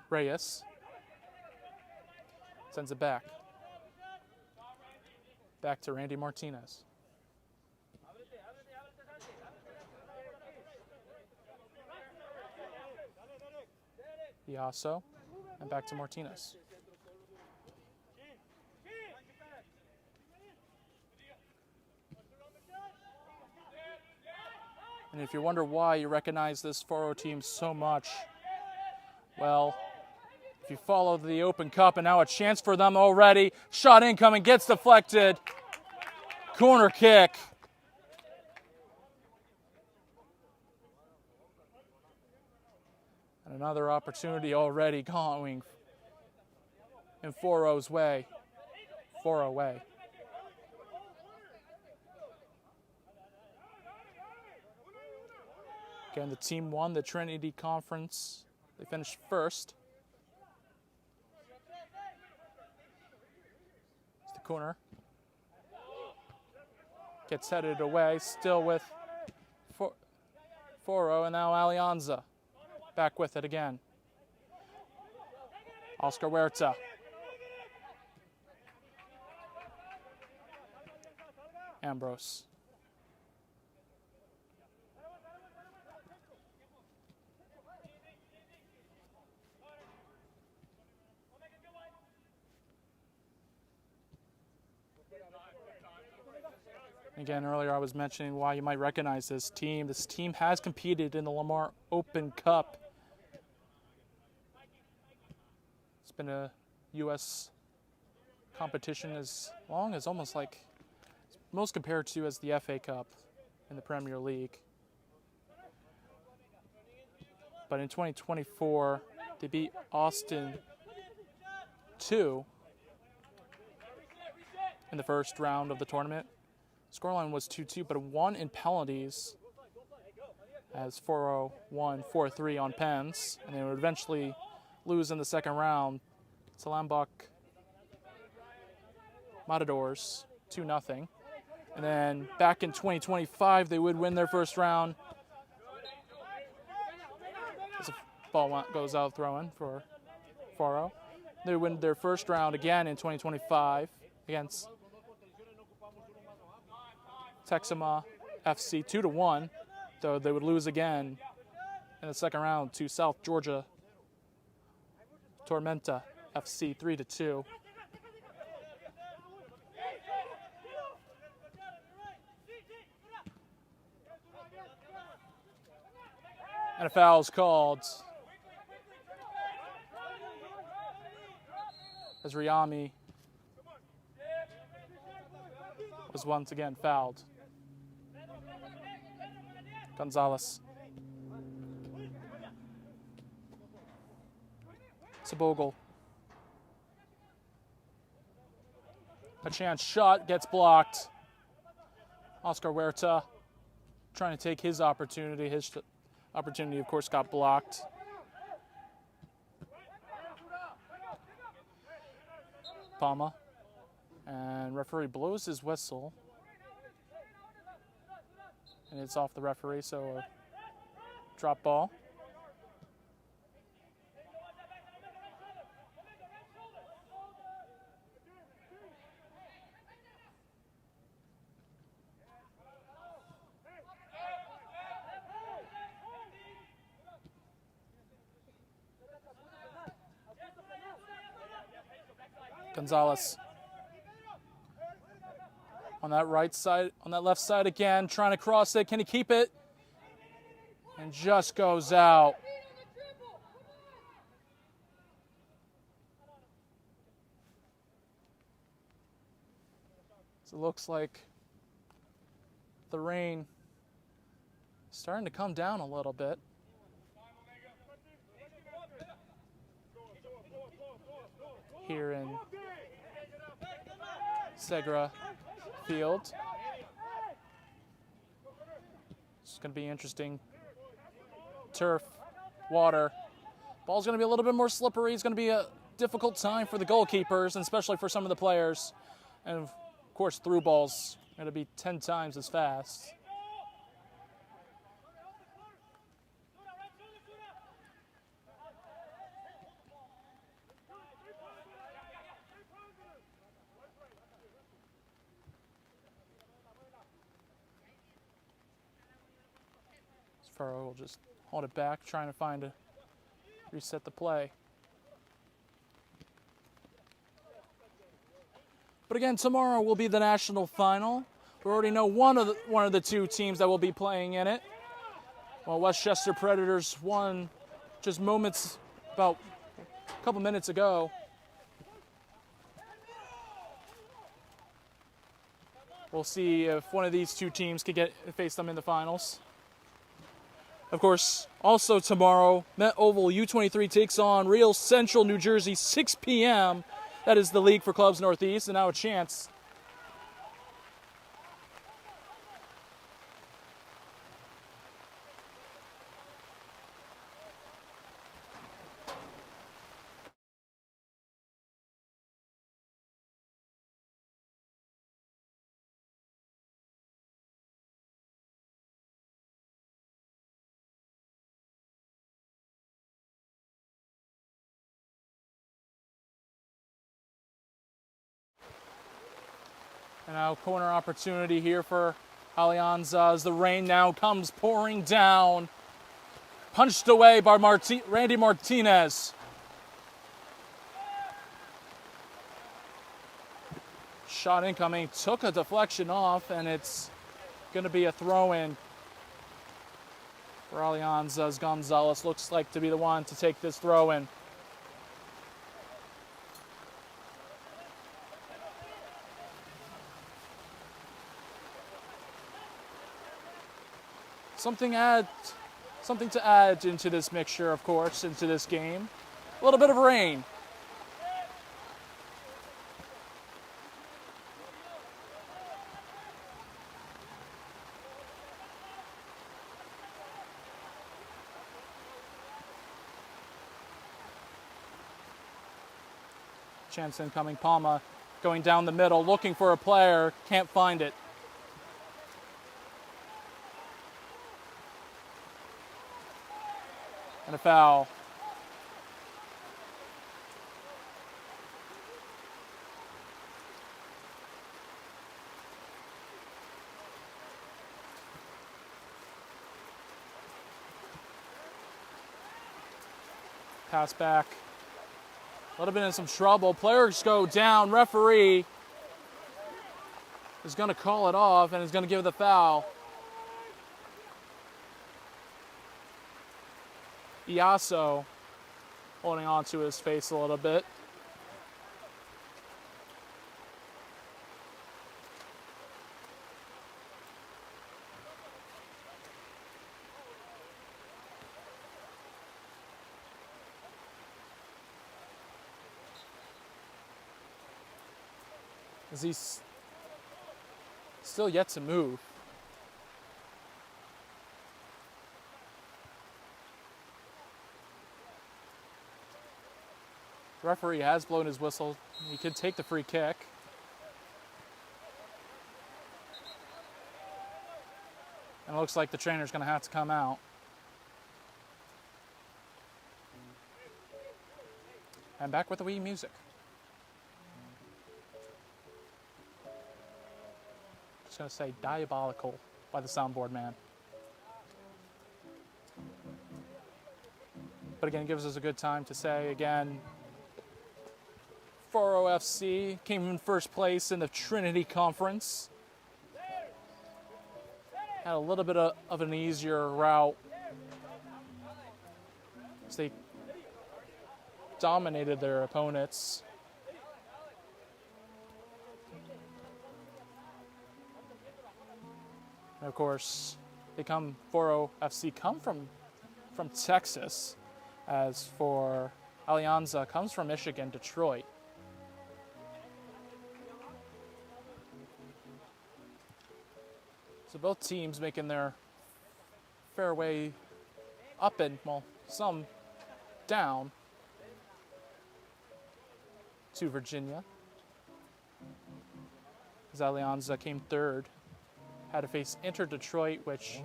Speaker 3: Reyes. Sends it back. Back to Randy Martinez. Ieso. And back to Martinez. And if you wonder why you recognize this Foro team so much, well, if you follow the Open Cup, and now a chance for them already. Shot incoming, gets deflected. Corner kick. And another opportunity already going in Foro's way. Foro way. Again, the team won the Trinity Conference. They finished first. It's the corner. Gets headed away, still with Foro, and now Alianza. Back with it again. Oscar Huerta. Ambrose. Again, earlier I was mentioning why you might recognize this team. This team has competed in the Lamar Open Cup. It's been a U.S. competition as long as almost like most compared to as the FA Cup in the Premier League. But in 2024, they beat Austin 2 in the first round of the tournament. Scoreline was 2-2, but won in penalties as Foro won 4-3 on pens, and they would eventually lose in the second round to Lambach Matadors 2-0. And then back in 2025, they would win their first round. As the ball goes out throw-in for Foro. They win their first round again in 2025 against Texama FC 2-1, though they would lose again in the second round to South Georgia Tormenta FC 3-2. And a foul is called as Riami was once again fouled. Gonzalez. Sabogal. A chance shot gets blocked. Oscar Huerta trying to take his opportunity. His opportunity, of course, got blocked. Palma. And referee blows his whistle. And it's off the referee, so a drop ball. Gonzalez on that right side, on that left side again, trying to cross it. Can he keep it? And just goes out. So it looks like the rain is starting to come down a little bit. Here in Segra Field. It's going to be interesting. Turf, water. Ball's going to be a little bit more slippery. It's going to be a difficult time for the goalkeepers, and especially for some of the players. And of course, through balls going to be 10 times as fast. Foro will just hold it back, trying to find a reset the play. But again, tomorrow will be the national final. We already know one of the two teams that will be playing in it. Well, Westchester Predators won just moments, about a couple minutes ago. We'll see if one of these two teams can face them in the finals. Of course, also tomorrow, Met Oval U23 takes on Real Central New Jersey, 6 p.m. That is the League for Clubs Northeast, and now a chance. And now corner opportunity here for Alianza as the rain now comes pouring down. Punched away by Randy Martinez. Shot incoming, took a deflection off, and it's going to be a throw-in for Alianza as Gonzalez looks like to be the one to take this throw-in. Something to add into this mixture, of course, into this game. A little bit of rain. Chance incoming, Palma going down the middle, looking for a player, can't find it. And a foul. Pass back. A little bit in some trouble. Players go down. Referee is going to call it off and is going to give the foul. Iaso holding on to his face a little bit. As he's still yet to move. The referee has blown his whistle. He could take the free kick. And it looks like the trainer's going to have to come out. And back with the Wii music. Just going to say diabolical by the soundboard man. But again, it gives us a good time to say again, Foro FC came in first place in the Trinity Conference. Had a little bit of an easier route as they dominated their opponents. And of course, Foro FC come from Texas, as for Alianza comes from Michigan, Detroit. So both teams making their fair way up and, well, some down to Virginia. As Alianza came third, had to face Inter Detroit, which,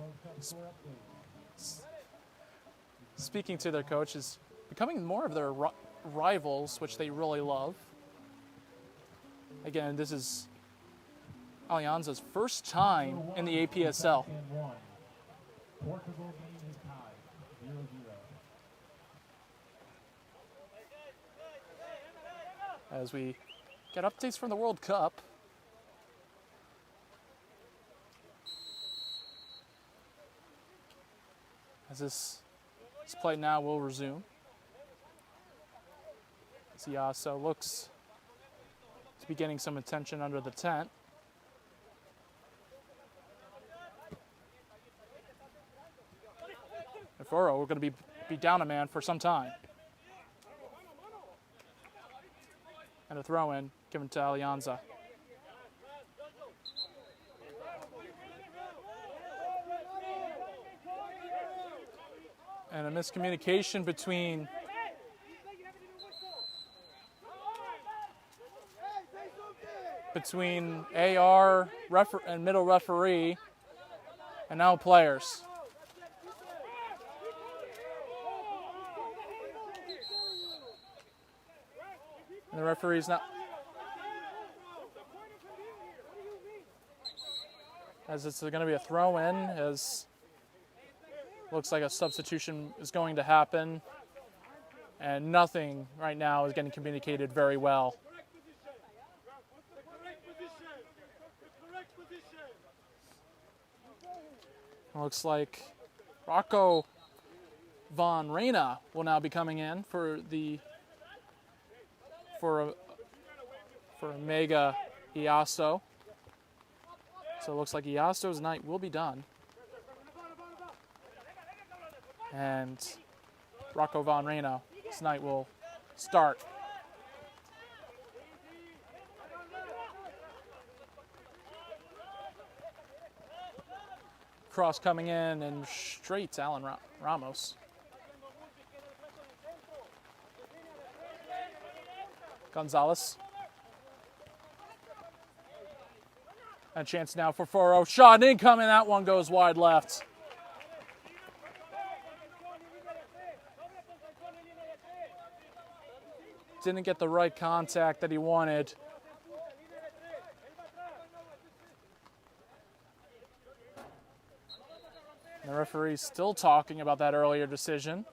Speaker 3: speaking to their coach, is becoming more of their rivals, which they really love. Again, this is Alianza's first time in the APSL. As we get updates from the World Cup. As this play now will resume. Iaso looks to be getting some attention under the tent. And Foro, we're going to be down a man for some time. And a throw in given to Alianza. And a miscommunication between AR and middle referee and now players. And the referee's not. As it's going to be a throw in, as looks like a substitution is going to happen. And nothing right now is getting communicated very well. Looks like Rocco Von Reyna will now be coming in for Mega Iaso. So it looks like Iaso's night will be done. And Rocco Von Reyna's night will start. Cross coming in and straight to Alan Ramos. Gonzalez. A chance now for Foro. Shot incoming. That one goes wide left. Didn't get the right contact that he wanted. The referee's still talking about that earlier decision.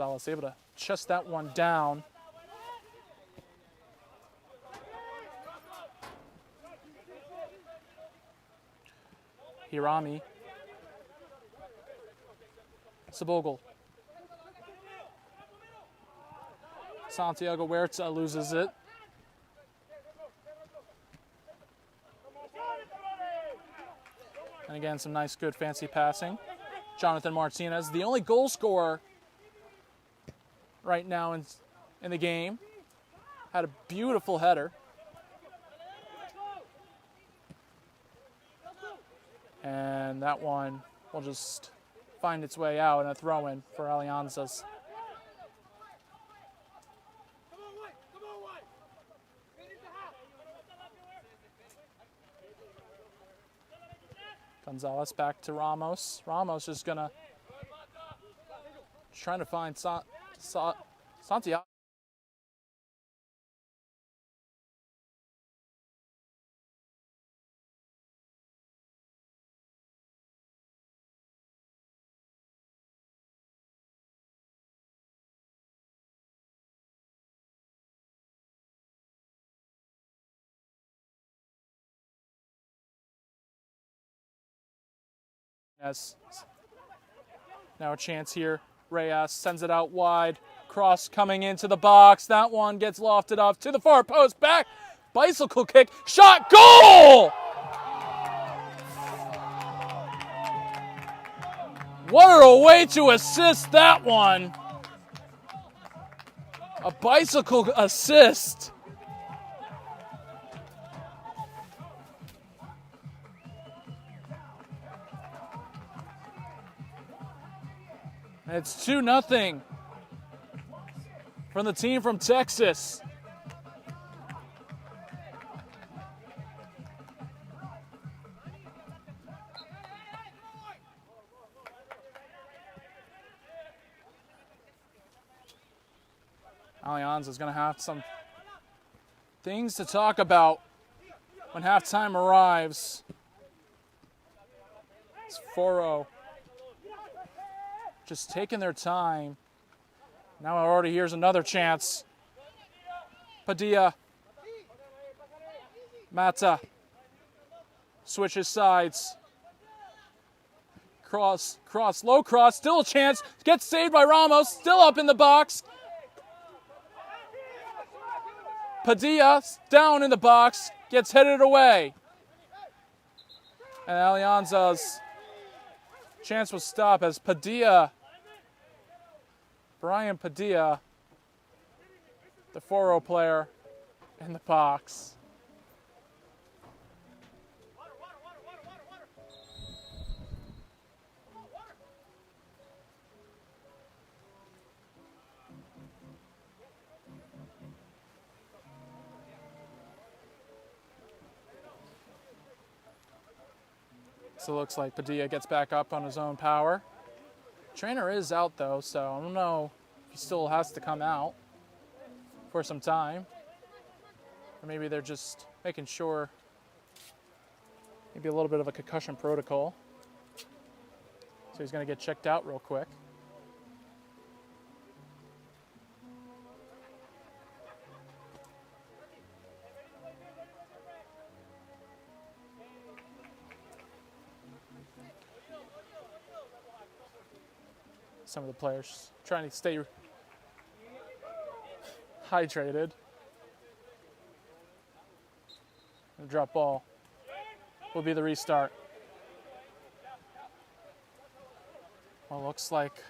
Speaker 3: Gonzalez able to chest that one down. Hirami. Sabogel. Santiago Huerta loses it. And again, some nice, good, fancy passing. Jonathan Martinez, the only goal scorer right now in the game. Had a beautiful header. And that one will just find its way out and a throw-in for Alianza's. Gonzalez back to Ramos. Ramos is trying to find Santiago. Yes. Now a chance here. Reyes sends it out wide. Cross coming into the box. That one gets lofted up to the far post. Back. Bicycle kick. Shot. Goal! What a way to assist that one. A bicycle assist. It's 2-0 from the team from Texas. Alianza is going to have some things to talk about when halftime arrives. It's Foro just taking their time. Now already here's another chance. Padilla. Mata. Switches sides. Cross, low cross, still a chance. Gets saved by Ramos, still up in the box. Padilla down in the box, gets headed away. And Alianza's chance will stop as Brian Padilla, the Foro player, in the box. So it looks like Padilla gets back up on his own power. Trainer is out though, so I don't know if he still has to come out for some time. Or maybe they're just making sure, maybe a little bit of a concussion protocol. So he's going to get checked out real quick. Some of the players trying to stay hydrated. The drop ball will be the restart. Well, looks like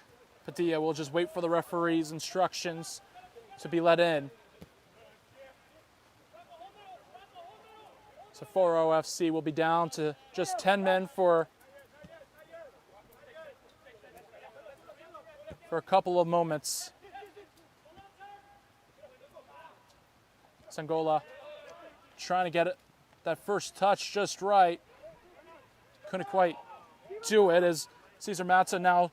Speaker 3: Padilla will just wait for the referee's instructions to be let in. So Foro FC will be down to just 10 men for a couple of moments. Sangola trying to get that first touch just right. Couldn't quite do it as Cesar Matza now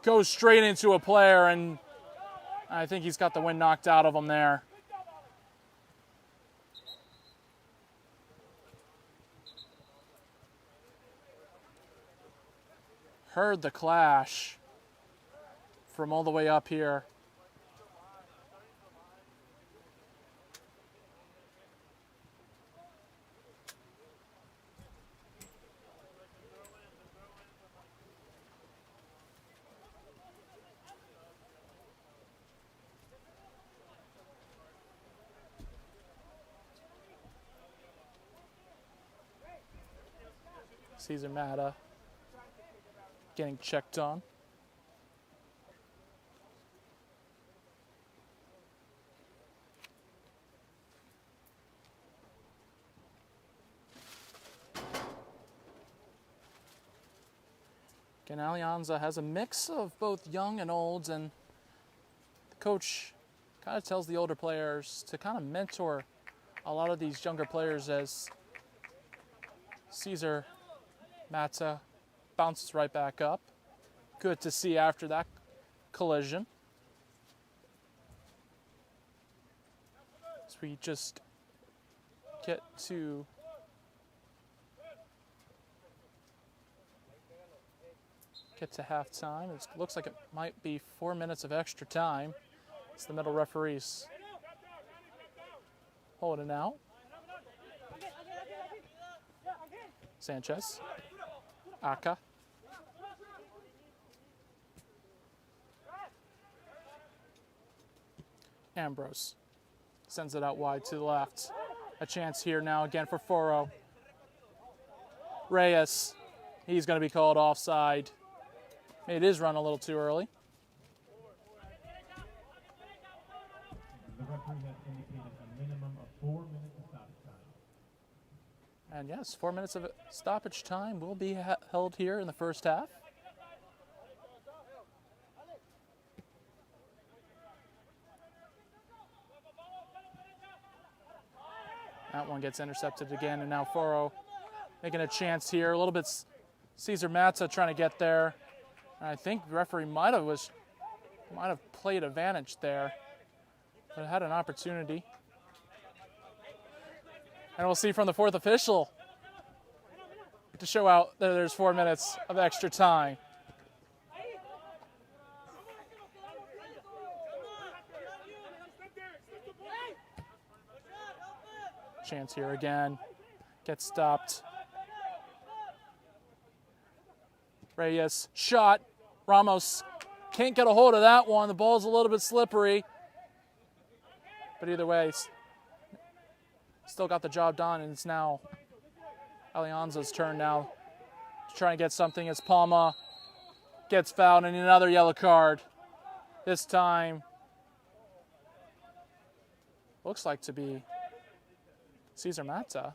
Speaker 3: goes straight into a player, and I think he's got the wind knocked out of him there. Heard the clash. from all the way up here. Caesar Mata getting checked on. Again, Alianza has a mix of both young and olds, and the coach kind of tells the older players to kind of mentor a lot of these younger players as Caesar Mata bounces right back up. Good to see after that collision. As we just get to halftime. It looks like it might be 4 minutes of extra time. It's the middle referees holding out. Sanchez. Aka. Ambrose sends it out wide to the left. A chance here now again for Foro. Reyes. He's going to be called offside. Made his run a little too early.
Speaker 11: The referee has indicated a minimum of 4 minutes of stoppage time.
Speaker 3: And yes, 4 minutes of stoppage time will be held here in the first half. That one gets intercepted again, and now Foro making a chance here. A little bit Caesar Mata trying to get there. And I think the referee might have played advantage there, but had an opportunity. And we'll see from the fourth official to show out that there's 4 minutes of extra time. Chance here again. Gets stopped. Reyes, shot. Ramos can't get a hold of that one. The ball's a little bit slippery. But either way, still got the job done, and it's now Alianza's turn now to try and get something as Palma gets fouled and another yellow card. This time looks like to be Caesar Mata.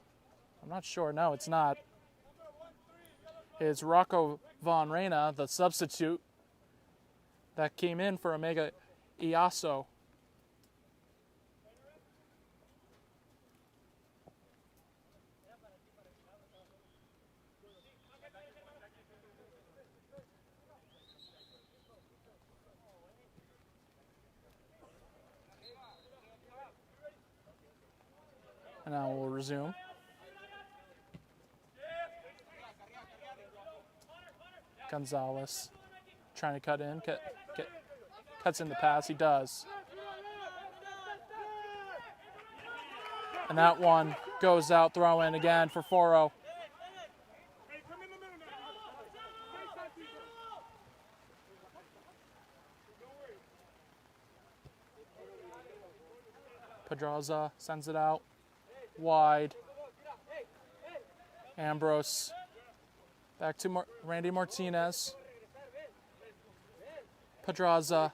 Speaker 3: I'm not sure. No, it's not. It's Rocco Von Reyna, the substitute that came in for Omega Iaso. And now we'll resume. Gonzalez trying to cut in, cuts in the pass. He does. And that one goes out, throw in again for Foro. Pedraza sends it out wide. Ambrose back to Randy Martinez. Pedraza.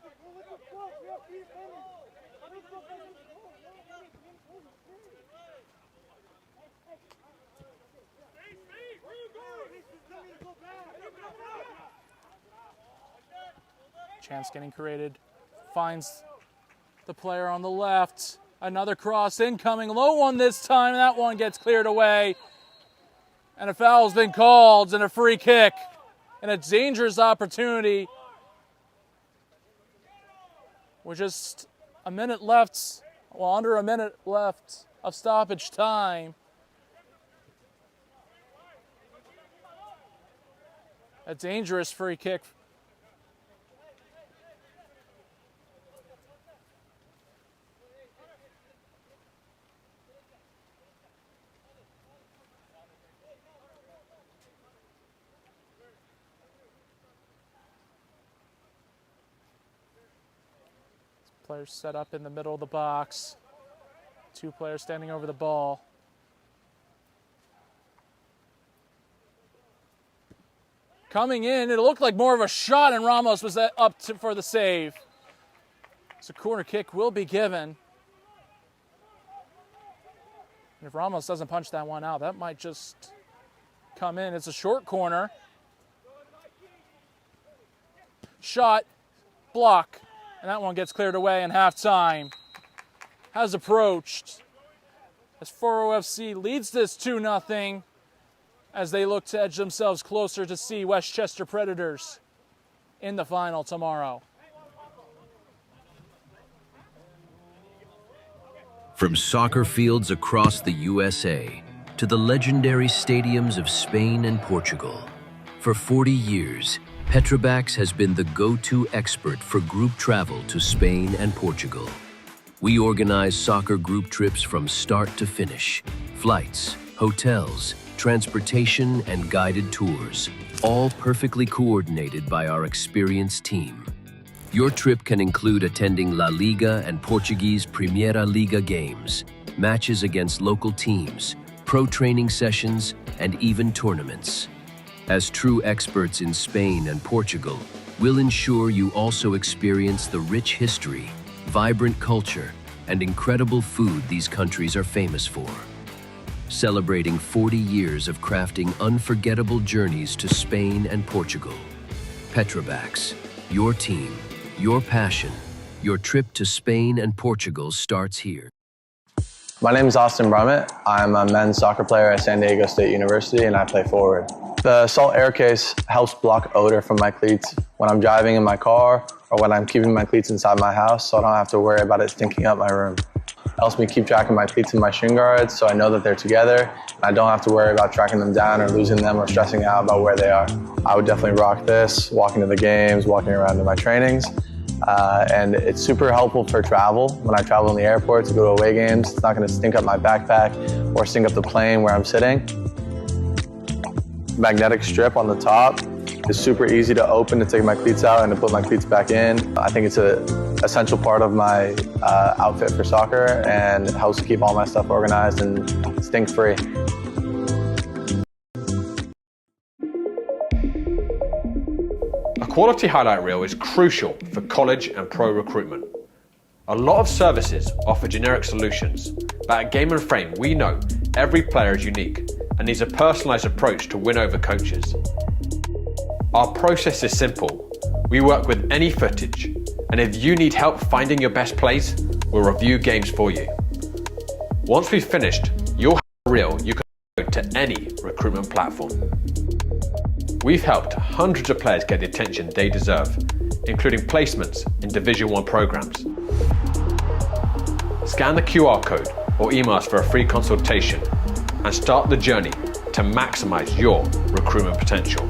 Speaker 3: Chance getting created. Finds the player on the left. Another cross incoming. Low one this time. That one gets cleared away. And a foul's been called and a free kick. And a dangerous opportunity. With just a minute left, well, under a minute left of stoppage time. A dangerous free kick Players set up in the middle of the box. 2 players standing over the ball. Coming in, it looked like more of a shot, and Ramos was for the save. So corner kick will be given. And if Ramos doesn't punch that one out, that might just come in. It's a short corner. Shot, block, and that one gets cleared away in halftime. Has approached as Foro FC leads this 2-0 as they look to edge themselves closer to see Westchester Predators in the final tomorrow.
Speaker 4: From soccer fields across the USA to the legendary stadiums of Spain and Portugal, for 40 years, Petrobax has been the go-to expert for group travel to Spain and Portugal. We organize soccer group trips from start to finish, flights, hotels, transportation, and guided tours, all perfectly coordinated by our experienced team. Your trip can include attending La Liga and Portuguese Primeira Liga games, matches against local teams, pro training sessions, and even tournaments. As true experts in Spain and Portugal, we'll ensure you also experience the rich history, vibrant culture, and incredible food these countries are famous for. Celebrating 40 years of crafting unforgettable journeys to Spain and Portugal. Petrobax, your team, your passion, your trip to Spain and Portugal starts here.
Speaker 5: My name is Austin Brummett. I'm a men's soccer player at San Diego State University and I play forward. The salt air case helps block odor from my cleats when I'm driving in my car or when I'm keeping my cleats inside my house, so I don't have to worry about it stinking up my room. It helps me keep track of my cleats and my shin guards so I know that they're together and I don't have to worry about tracking them down or losing them or stressing out about where they are. I would definitely rock this, walking to the games, walking around to my trainings. And it's super helpful for travel. When I travel in the airport to go to away games, it's not going to stink up my backpack or stink up the plane where I'm sitting. Magnetic strip on the top is super easy to open to take my cleats out and to put my cleats back in. I think it's an essential part of my outfit for soccer and it helps to keep all my stuff organized and stink-free.
Speaker 6: A quality highlight reel is crucial for college and pro recruitment. A lot of services offer generic solutions, but at Game & Frame we know every player is unique and needs a personalised approach to win over coaches. Our process is simple. We work with any footage, and if you need help finding your best plays, we'll review games for you. Once we've finished, you'll have a reel you can upload to any recruitment platform. We've helped hundreds of players get the attention they deserve, including placements in Division 1 programs. Scan the QR code or email us for a free consultation and start the journey to maximize your recruitment potential.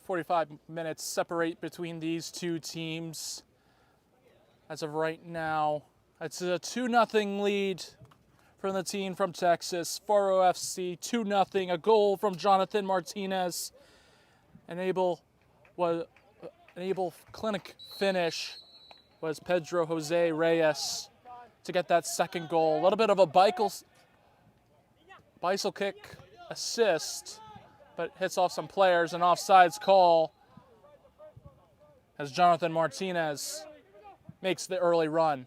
Speaker 3: 45 minutes separate between these two teams. As of right now, it's a 2-0 lead from the team from Texas. Foro FC 2-0. A goal from Jonathan Martinez. An able clinic finish was Pedro Jose Reyes to get that second goal. A little bit of a bicycle kick assist, but hits off some players. An offsides call as Jonathan Martinez makes the early run.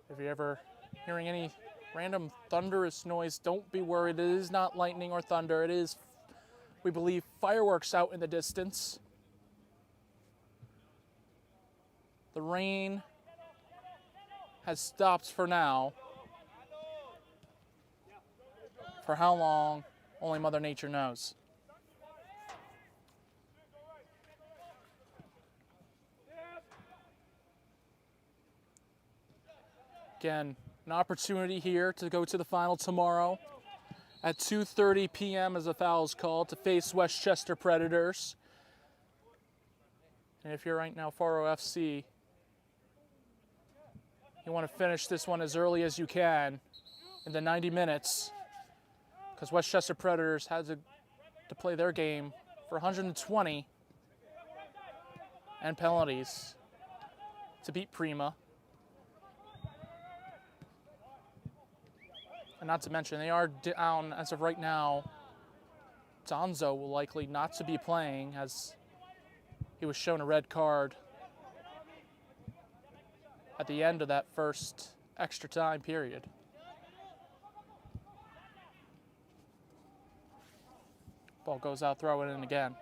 Speaker 3: If you're ever hearing any random thunderous noise, don't be worried. It is not lightning or thunder. It is, we believe, fireworks out in the distance. The rain has stopped for now. For how long, only Mother Nature knows. Again, an opportunity here to go to the final tomorrow at 2:30 p.m. as a foul is called to face Westchester Predators. And if you're right now Foro FC, you want to finish this one as early as you can in the 90 minutes because Westchester Predators had to play their game for 120 and penalties to beat Prima. And not to mention, they are down as of right now. Donzo will likely not to be playing as he was shown a red card at the end of that first extra time period. Ball goes out, throw it in again.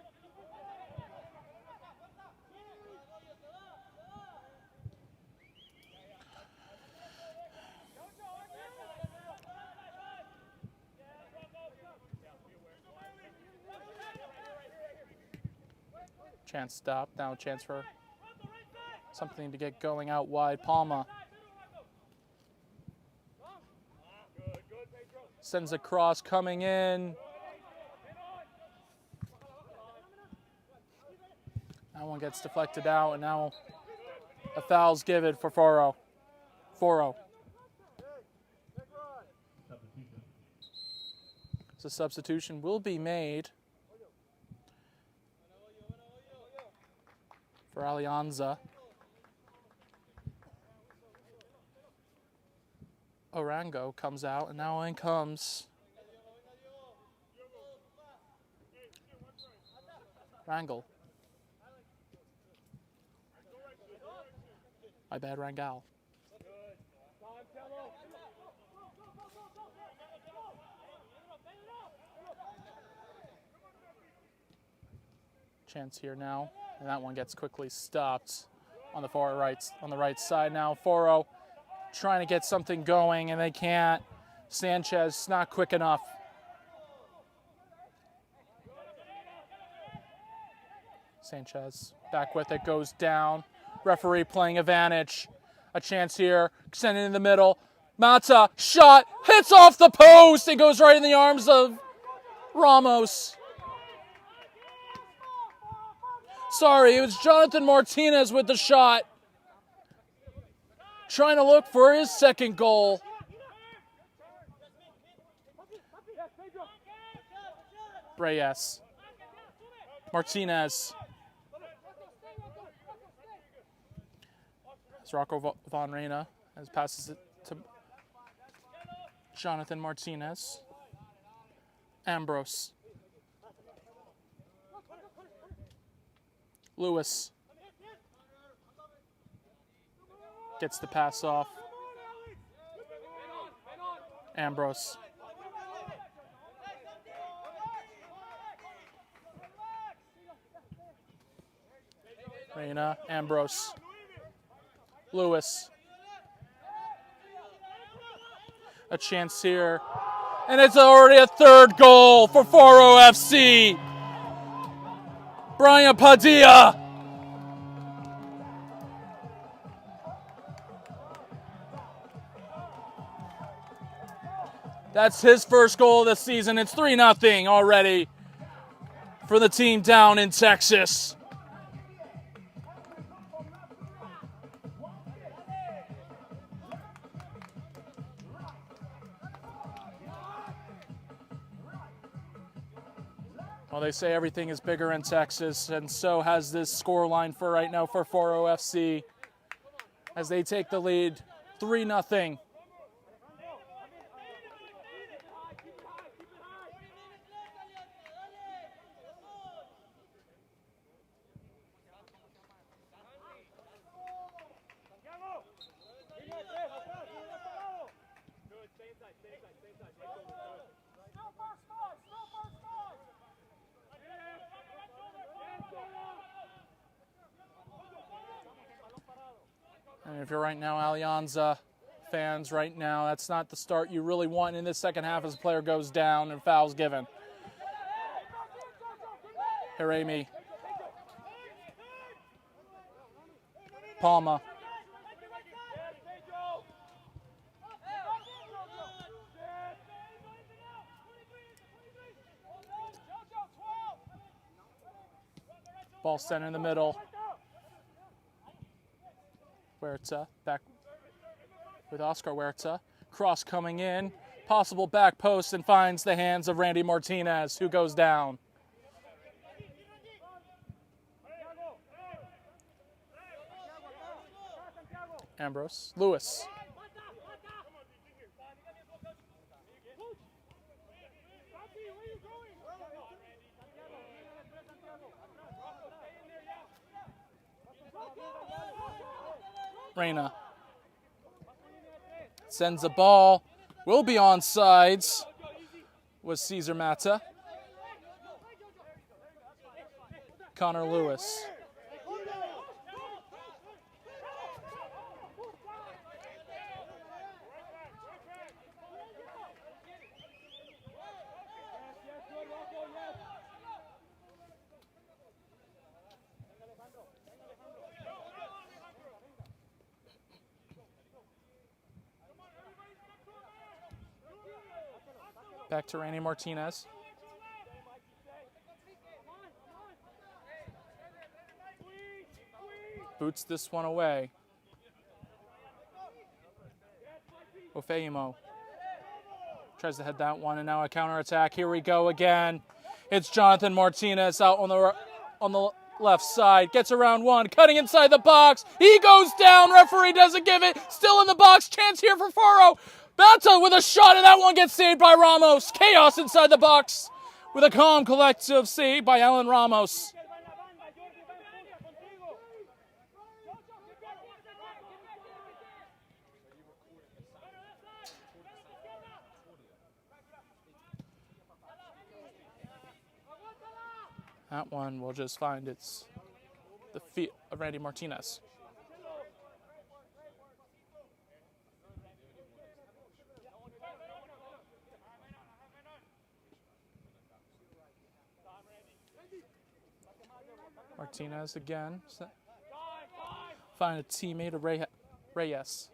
Speaker 3: Chance stop, now a chance for something to get going out wide. Palma sends a cross coming in. That one gets deflected out, and now a foul's given for Foro. So substitution will be made for Alianza. Orango comes out, and now in comes Rangel. My bad, Rangel. Chance here now, and that one gets quickly stopped on the far right, on the right side now. Foro trying to get something going, and they can't. Sanchez not quick enough. Sanchez back with it, goes down. Referee playing advantage. A chance here, extended in the middle. Mata, shot, hits off the post. It goes right in the arms of Ramos. Sorry, it was Jonathan Martinez with the shot. Trying to look for his second goal. Reyes. Martinez. As Rocco Von Reyna as passes it to Jonathan Martinez. Ambrose. Lewis gets the pass off. Ambrose. Reyna, Ambrose. Lewis. A chance here. And it's already a third goal for Foro FC. Brian Padilla. That's his first goal of the season. It's 3-0 already for the team down in Texas. Well, they say everything is bigger in Texas, and so has this scoreline for right now for Foro FC as they take the lead 3-0. And if you're right now Alianza fans right now, that's not the start you really want in this second half as the player goes down and fouls given. Jeremy. Palma. Ball sent in the middle. Huerta back with Oscar Huerta. Cross coming in. Possible back post and finds the hands of Randy Martinez, who goes down. Ambrose. Lewis. Reyna sends a ball, will be on sides with Cesar Mata. Connor Lewis. Back to Randy Martinez. Boots this one away. Ofeimo tries to head that one, and now a counterattack. Here we go again. It's Jonathan Martinez out on the left side. Gets around one, cutting inside the box. He goes down. Referee doesn't give it. Still in the box. Chance here for Foro. Bata with a shot, and that one gets saved by Ramos. Chaos inside the box with a calm collective save by Alan Ramos. That one will just find it's the feet of Randy Martinez. Martinez again. Find a teammate of Reyes.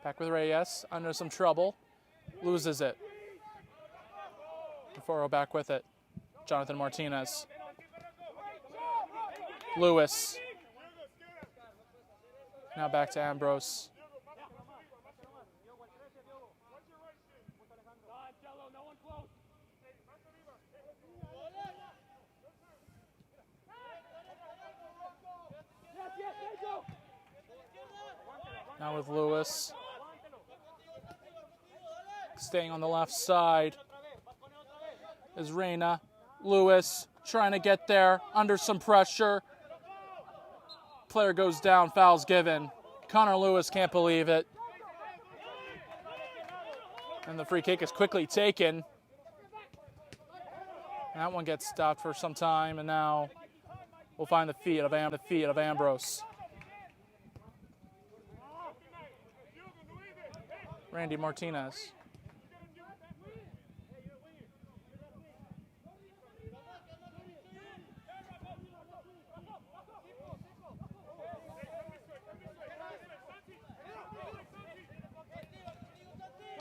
Speaker 3: Back with Reyes, under some trouble. Loses it. Foro back with it. Jonathan Martinez. Lewis. Now back to Ambrose. Now with Lewis. Staying on the left side is Reyna. Lewis trying to get there under some pressure. Player goes down, fouls given. Connor Lewis can't believe it. And the free kick is quickly taken. That one gets stopped for some time, and now we'll find the feet of Ambrose. Randy Martinez.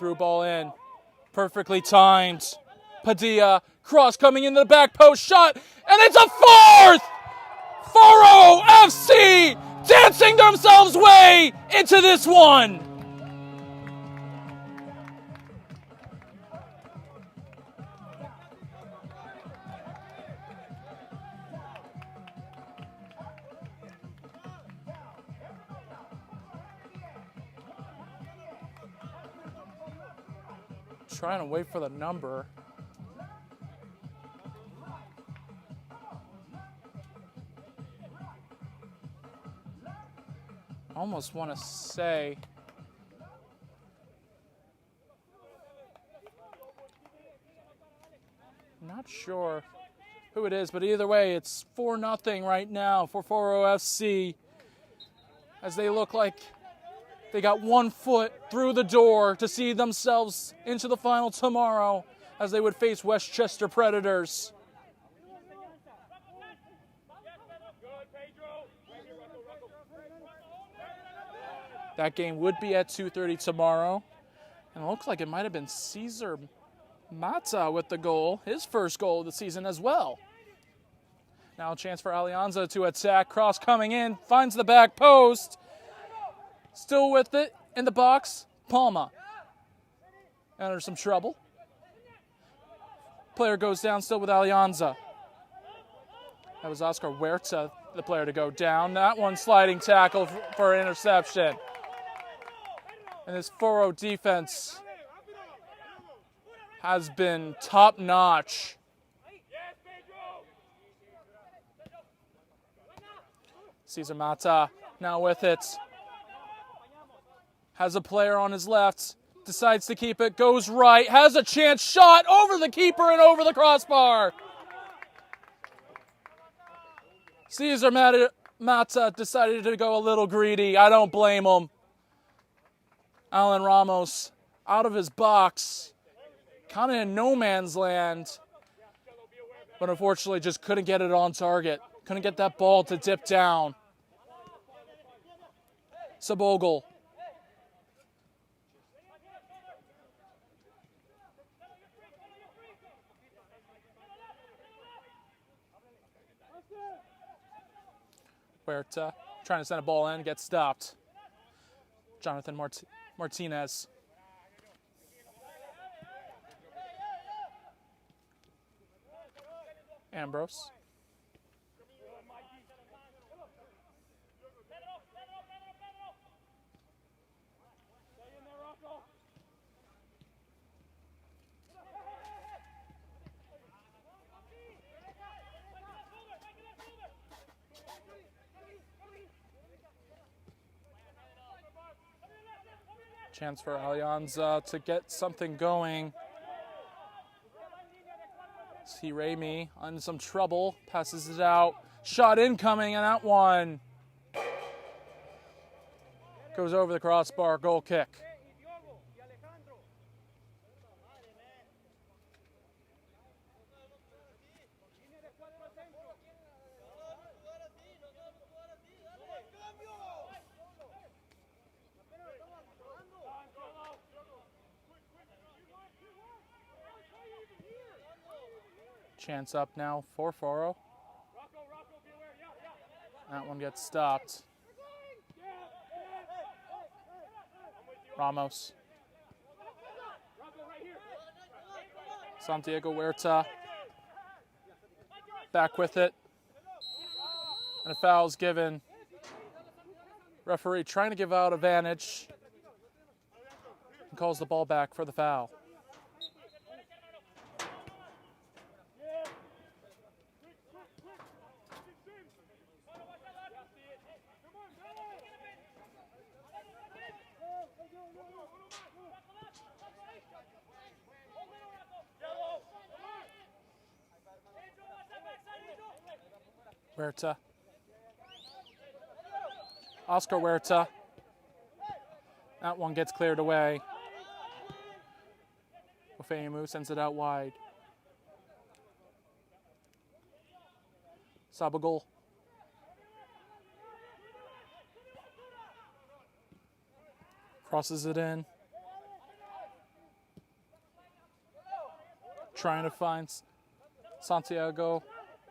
Speaker 3: through ball in. Perfectly timed. Padilla, cross coming into the back post, shot, and it's a fourth! Foro FC dancing themselves way into this one. Trying to wait for the number. Almost want to say not sure who it is, but either way, it's 4-0 right now for Foro FC as they look like they got 1 foot through the door to see themselves into the final tomorrow as they would face Westchester Predators. That game would be at 2:30 tomorrow. And it looks like it might have been Cesar Mata with the goal, his first goal of the season as well. Now a chance for Alianza to attack. Cross coming in, finds the back post. Still with it in the box, Palma. Under some trouble. Player goes down still with Alianza. That was Oscar Huerta, the player to go down. That one sliding tackle for an interception. And this Foro defense has been top-notch. Cesar Mata now with it. Has a player on his left. Decides to keep it. Goes right. Has a chance. Shot over the keeper and over the crossbar. Cesar Mata decided to go a little greedy. I don't blame him. Alan Ramos out of his box. Kind of in no man's land. But unfortunately just couldn't get it on target. Couldn't get that ball to dip down. Sabogal. Huerta trying to send a ball in, gets stopped. Jonathan Martinez. Ambrose. Chance for Alianza to get something going. See Raimi on some trouble, passes it out. Shot incoming, and that one goes over the crossbar, goal kick. Chance up now for Foro. That one gets stopped. Ramos. Santiago Huerta. Back with it. And a foul's given. Referee trying to give out advantage. And calls the ball back for the foul. Huerta. Oscar Huerta. That one gets cleared away. Ofeimu sends it out wide. Sabogal. Crosses it in. trying to find Santiago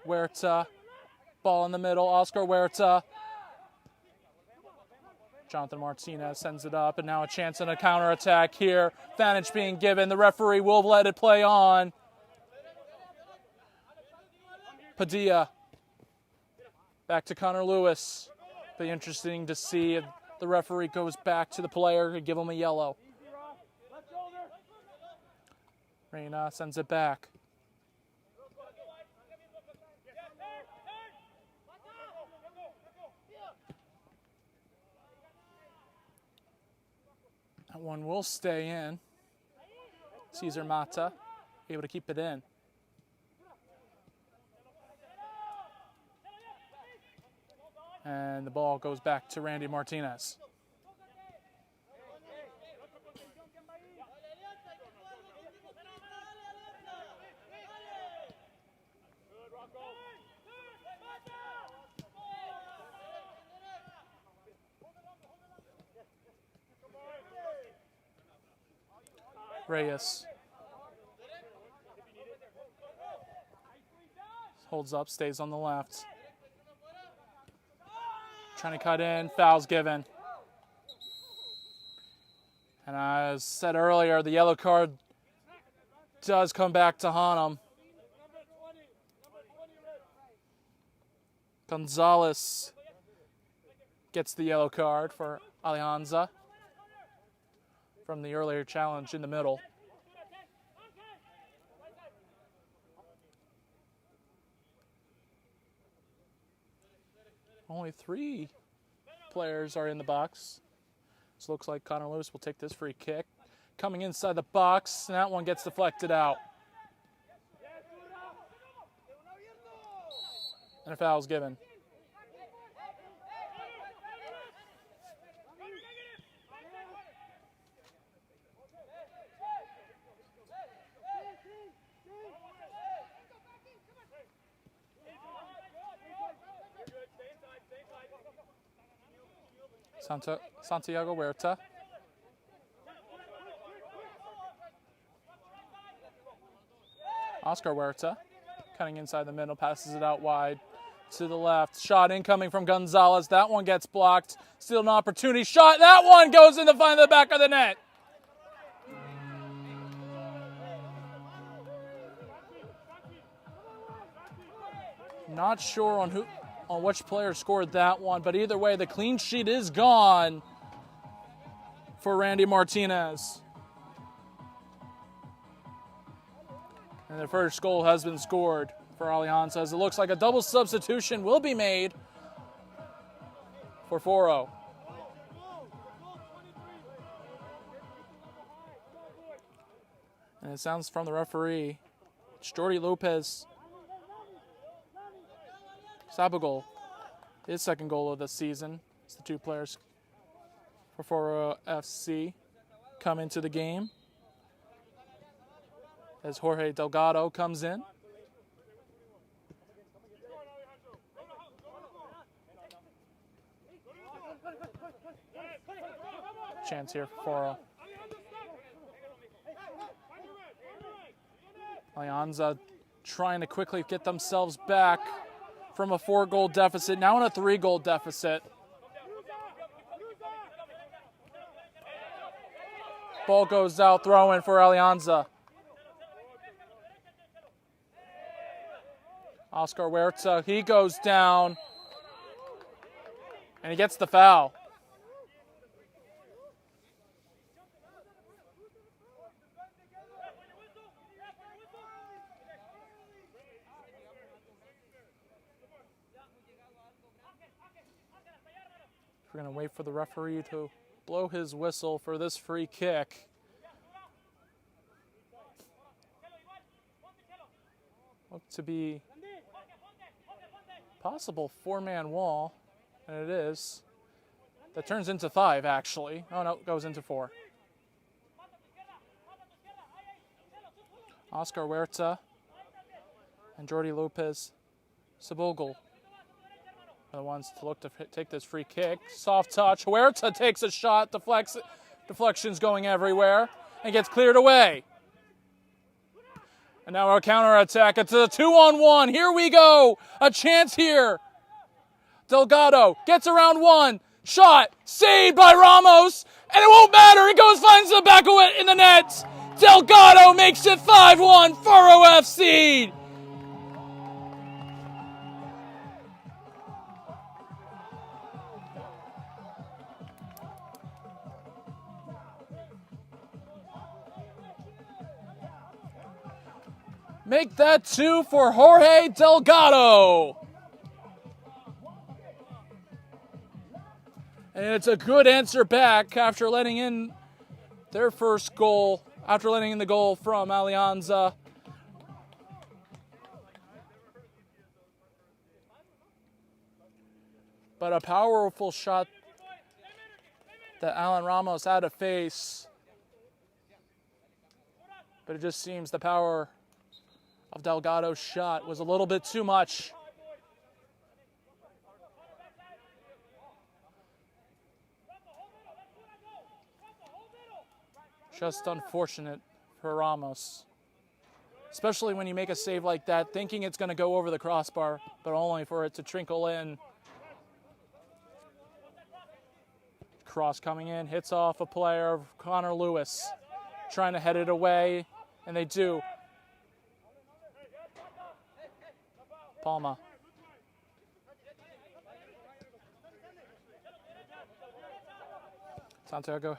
Speaker 3: Huerta. Ball in the middle, Oscar Huerta. Jonathan Martinez sends it up, and now a chance in a counterattack here. Advantage being given. The referee will let it play on. Padilla. Back to Connor Lewis. Be interesting to see if the referee goes back to the player and give him a yellow. Reyna sends it back. That one will stay in. Cesar Mata able to keep it in. And the ball goes back to Randy Martinez. Reyes holds up, stays on the left. Trying to cut in, foul's given. And as said earlier, the yellow card does come back to haunt him. Gonzalez gets the yellow card for Alianza from the earlier challenge in the middle. Only 3 players are in the box. So it looks like Connor Lewis will take this free kick. Coming inside the box, and that one gets deflected out. And a foul's given. Santiago Huerta. Oscar Huerta cutting inside the middle, passes it out wide to the left. Shot incoming from Gonzalez. That one gets blocked. Still an opportunity. Shot. That one goes in to find the back of the net. Not sure on which player scored that one, but either way, the clean sheet is gone for Randy Martinez. And the first goal has been scored for Alianza, as it looks like a double substitution will be made for Foro. And it sounds from the referee, it's Jordi Lopez Sabagol, his second goal of the season. It's the 2 players for Foro FC come into the game as Jorge Delgado comes in. Chance here for Alianza trying to quickly get themselves back from a 4-goal deficit, now in a 3-goal deficit. Ball goes out, throw in for Alianza. Oscar Huerta, he goes down, and he gets the foul. We're going to wait for the referee to blow his whistle for this free kick. Look to be possible 4-man wall, and it is. That turns into 5, actually. Oh, no, it goes into 4. Oscar Huerta and Jordi Lopez Sabogul are the ones to look to take this free kick. Soft touch. Huerta takes a shot. Deflection's going everywhere and gets cleared away. And now our counterattack. It's a 2-on-1. Here we go. A chance here. Delgado gets around one. Shot. Saved by Ramos. And it won't matter. It goes, finds the back of it in the net. Delgado makes it 5-1. Foro FC. Make that 2 for Jorge Delgado. And it's a good answer back after letting in their first goal, after letting in the goal from Alianza. But a powerful shot that Alan Ramos had to face. But it just seems the power of Delgado's shot was a little bit too much. Just unfortunate for Ramos. Especially when you make a save like that, thinking it's going to go over the crossbar, but only for it to trickle in. Cross coming in, hits off a player, Connor Lewis, trying to head it away, and they do. Palma. Santiago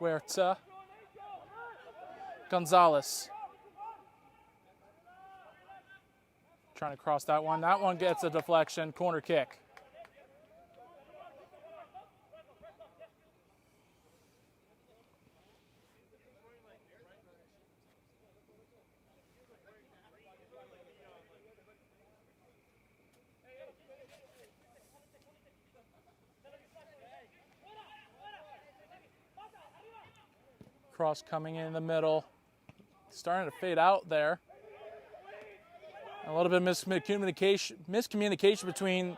Speaker 3: Huerta. Gonzalez. Trying to cross that one. That one gets a deflection. Corner kick. Cross coming in the middle. Starting to fade out there. A little bit of miscommunication between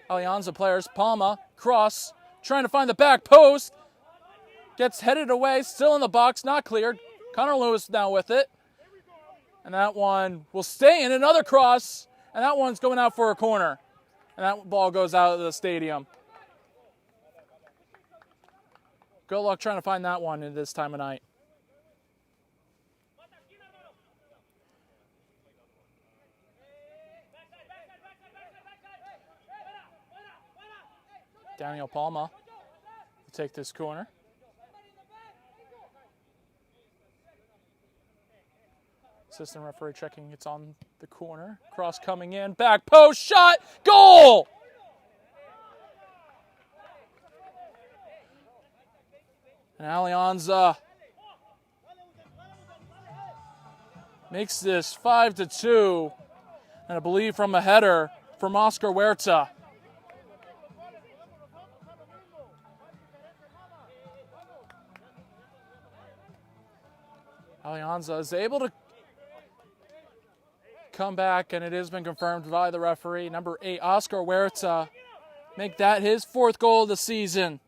Speaker 3: Alianza players. Palma, cross, trying to find the back post. Gets headed away, still in the box, not cleared. Connor Lewis now with it. And that one will stay in. Another cross, and that one's going out for a corner. And that ball goes out of the stadium. Good luck trying to find that one at this time of night. Daniel Palma will take this corner. Assistant referee checking it's on the corner. Cross coming in, back post, shot, goal! And Alianza makes this 5-2, and I believe from a header from Oscar Huerta. Alianza is able to come back, and it has been confirmed by the referee. Number 8, Oscar Huerta, make that his 4th goal of the season.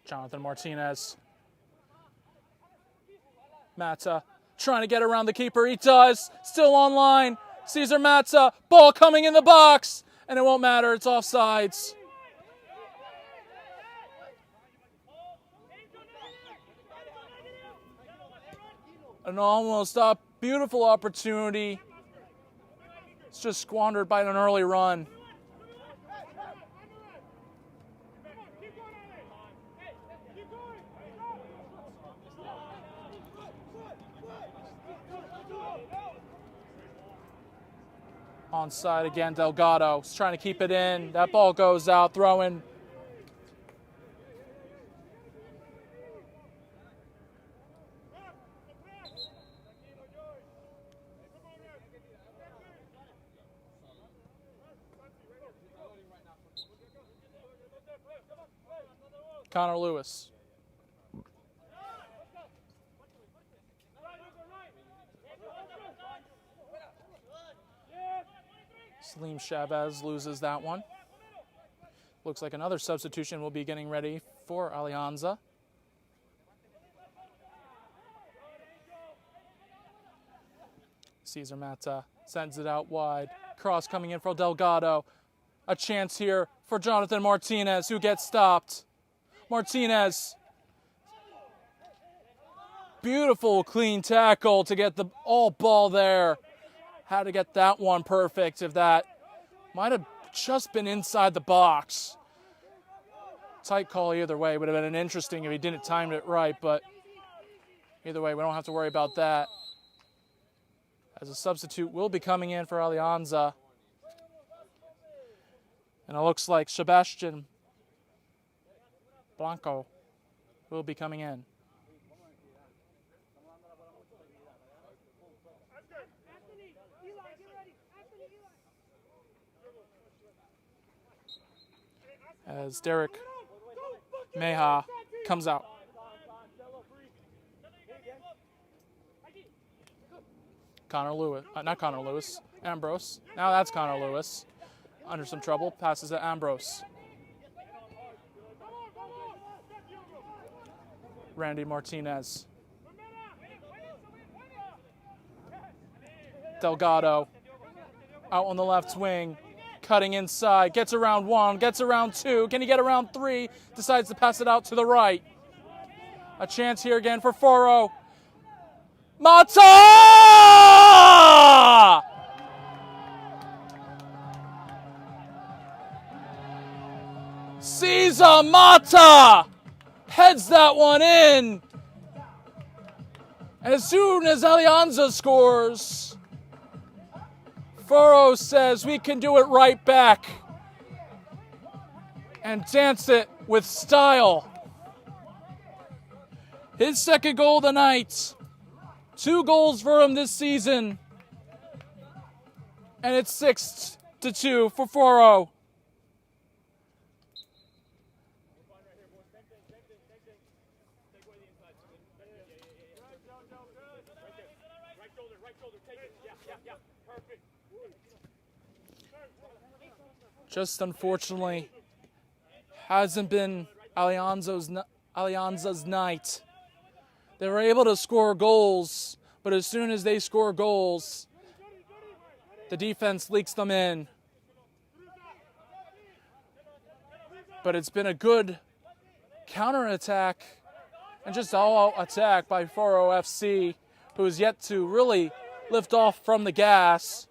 Speaker 3: Jonathan Martinez. Mata trying to get around the keeper. He does. Still online. Cesar Mata. Ball coming in the box. And it won't matter. It's offsides. An almost beautiful opportunity. It's just squandered by an early run. Onside again, Delgado is trying to keep it in. That ball goes out, throw in. Connor Lewis. Salim Chavez loses that one. Looks like another substitution will be getting ready for Alianza. Cesar Mata sends it out wide. Cross coming in for Delgado. A chance here for Jonathan Martinez, who gets stopped. Martinez. Beautiful clean tackle to get the all ball there. Had to get that one perfect. If that might have just been inside the box. Tight call either way. Would have been interesting if he didn't time it right, but either way, we don't have to worry about that. As a substitute will be coming in for Alianza. And it looks like Sebastian Blanco will be coming in. As Derek Meha comes out. Ambrose. Now that's Connor Lewis. Under some trouble, passes to Ambrose. Randy Martinez. Delgado out on the left wing. Cutting inside, gets around one, gets around two. Can he get around three? Decides to pass it out to the right. A chance here again for Foro. Mata! Cesar Mata heads that one in. And as soon as Alianza scores, Foro says we can do it right back and dance it with style. His second goal of the night. 2 goals for him this season. And it's 6-2 for Foro. Just unfortunately hasn't been Alianza's night. They were able to score goals, but as soon as they score goals, the defense leaks them in. But it's been a good counterattack and just all-out attack by Foro FC, who is yet to really lift off from the gas.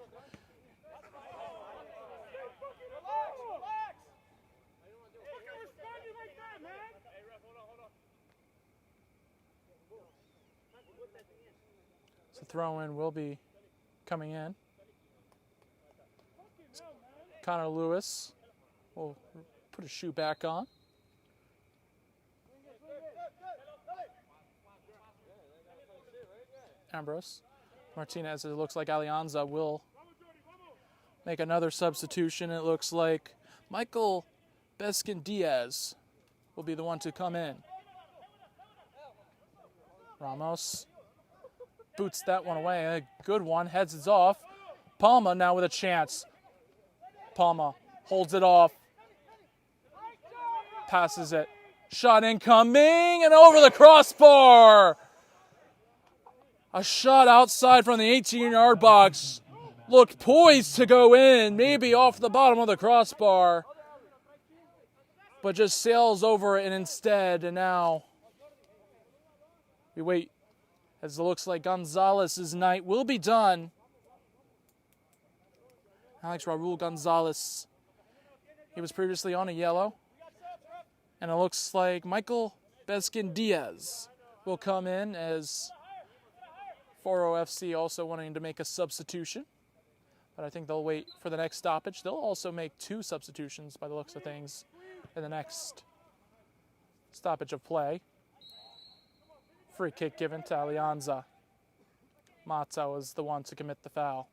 Speaker 3: So throw-in will be coming in. Connor Lewis will put his shoe back on. Ambrose. Martinez, it looks like Alianza will make another substitution. It looks like Michael Beskin-Diaz will be the one to come in. Ramos boots that one away. A good one, heads it off. Palma now with a chance. Palma holds it off. Passes it. Shot incoming and over the crossbar. A shot outside from the 18-yard box. Looked poised to go in, maybe off the bottom of the crossbar. But just sails over it instead, and now we wait as it looks like Gonzalez's night will be done. Alex Raul Gonzalez, he was previously on a yellow. And it looks like Michael Beskin-Diaz will come in as Foro FC also wanting to make a substitution. But I think they'll wait for the next stoppage. They'll also make 2 substitutions by the looks of things in the next stoppage of play. Free kick given to Alianza. Mata was the one to commit the foul.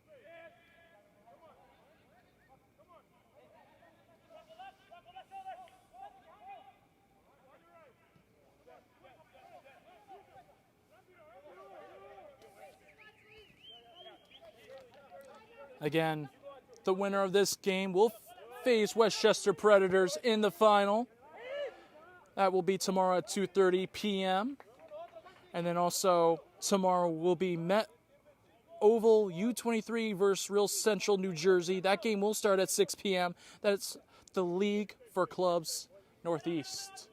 Speaker 3: Again, the winner of this game will face Westchester Predators in the final. That will be tomorrow at 2:30 p.m. And then also tomorrow will be Met Oval U23 versus Real Central New Jersey. That game will start at 6 p.m. That's the League for Clubs Northeast.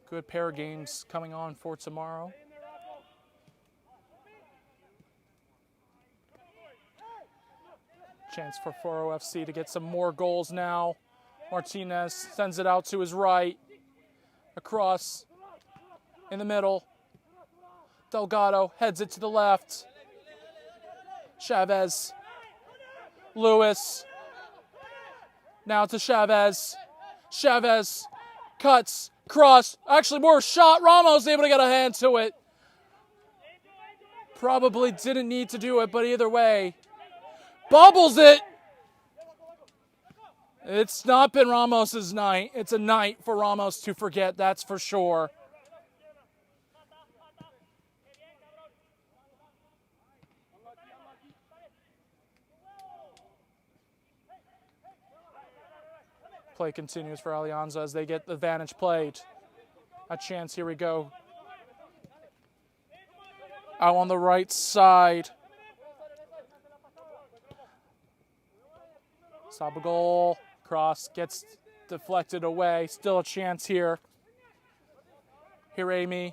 Speaker 3: Good pair of games coming on for tomorrow. Chance for Foro FC to get some more goals now. Martinez sends it out to his right. Across in the middle. Delgado heads it to the left. Chavez. Lewis. Now to Chavez. Chavez cuts. Cross. Actually, more shot. Ramos able to get a hand to it. Probably didn't need to do it, but either way. Bubbles it. It's not been Ramos's night. It's a night for Ramos to forget, that's for sure. Play continues for Alianza as they get the advantage played. A chance, here we go. Out on the right side. Sabagol. Cross gets deflected away. Still a chance here. Hiremi.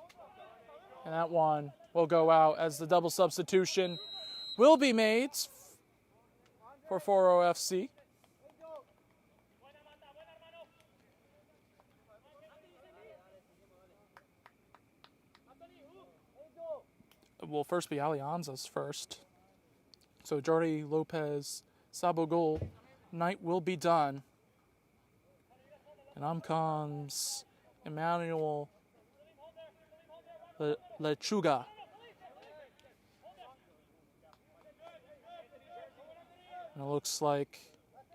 Speaker 3: And that one will go out as the double substitution will be made for Foro FC. It will first be Alianza's first. So Jordi Lopez, Sabagol. Night will be done. And on comes Emmanuel Lechuga. And it looks like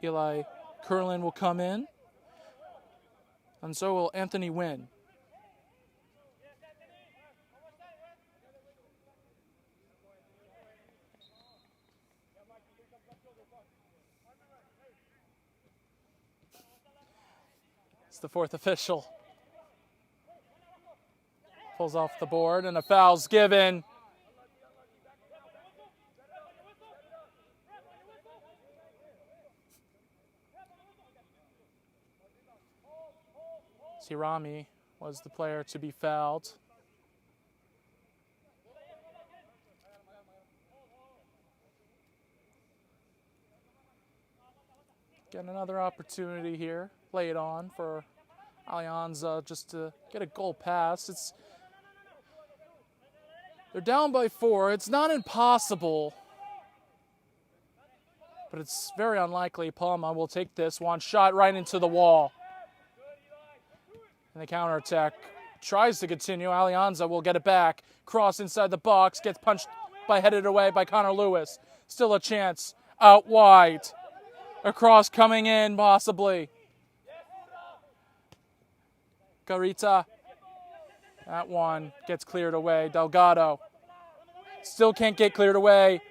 Speaker 3: Eli Curlin will come in. And so will Anthony Wynn. The fourth official pulls off the board and a foul's given. Sirami was the player to be fouled. Get another opportunity here. Play it on for Alianza just to get a goal pass. They're down by 4. It's not impossible, but it's very unlikely. Palma will take this one shot right into the wall. And the counterattack tries to continue. Alianza will get it back. Cross inside the box, gets headed away by Connor Lewis. Still a chance out wide. Across coming in possibly. Garita. That one gets cleared away. Delgado. Still can't get cleared away.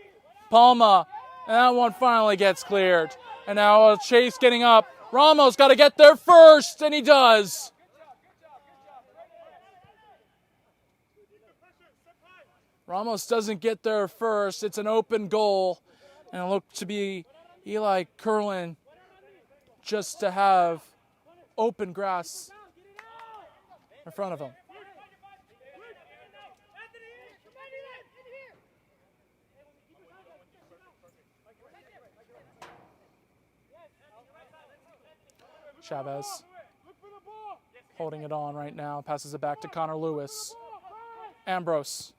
Speaker 3: Palma. And that one finally gets cleared. And now Chase getting up. Ramos got to get there first, and he does. Ramos doesn't get there first. It's an open goal. And it looked to be Eli Curlin just to have open grass in front of him. Chavez holding it on right now. Passes it back to Connor Lewis. Ambrose.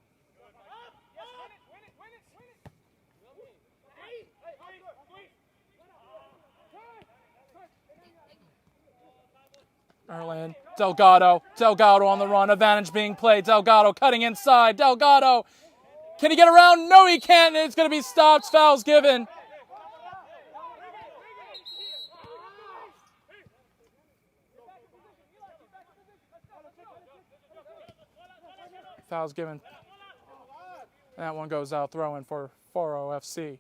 Speaker 3: Erland, Delgado on the run, advantage being played, Delgado cutting inside, Delgado, can he get around? No, he can't, it's going to be stopped, foul's given. Foul's given. And that one goes out, throw in for Foro FC.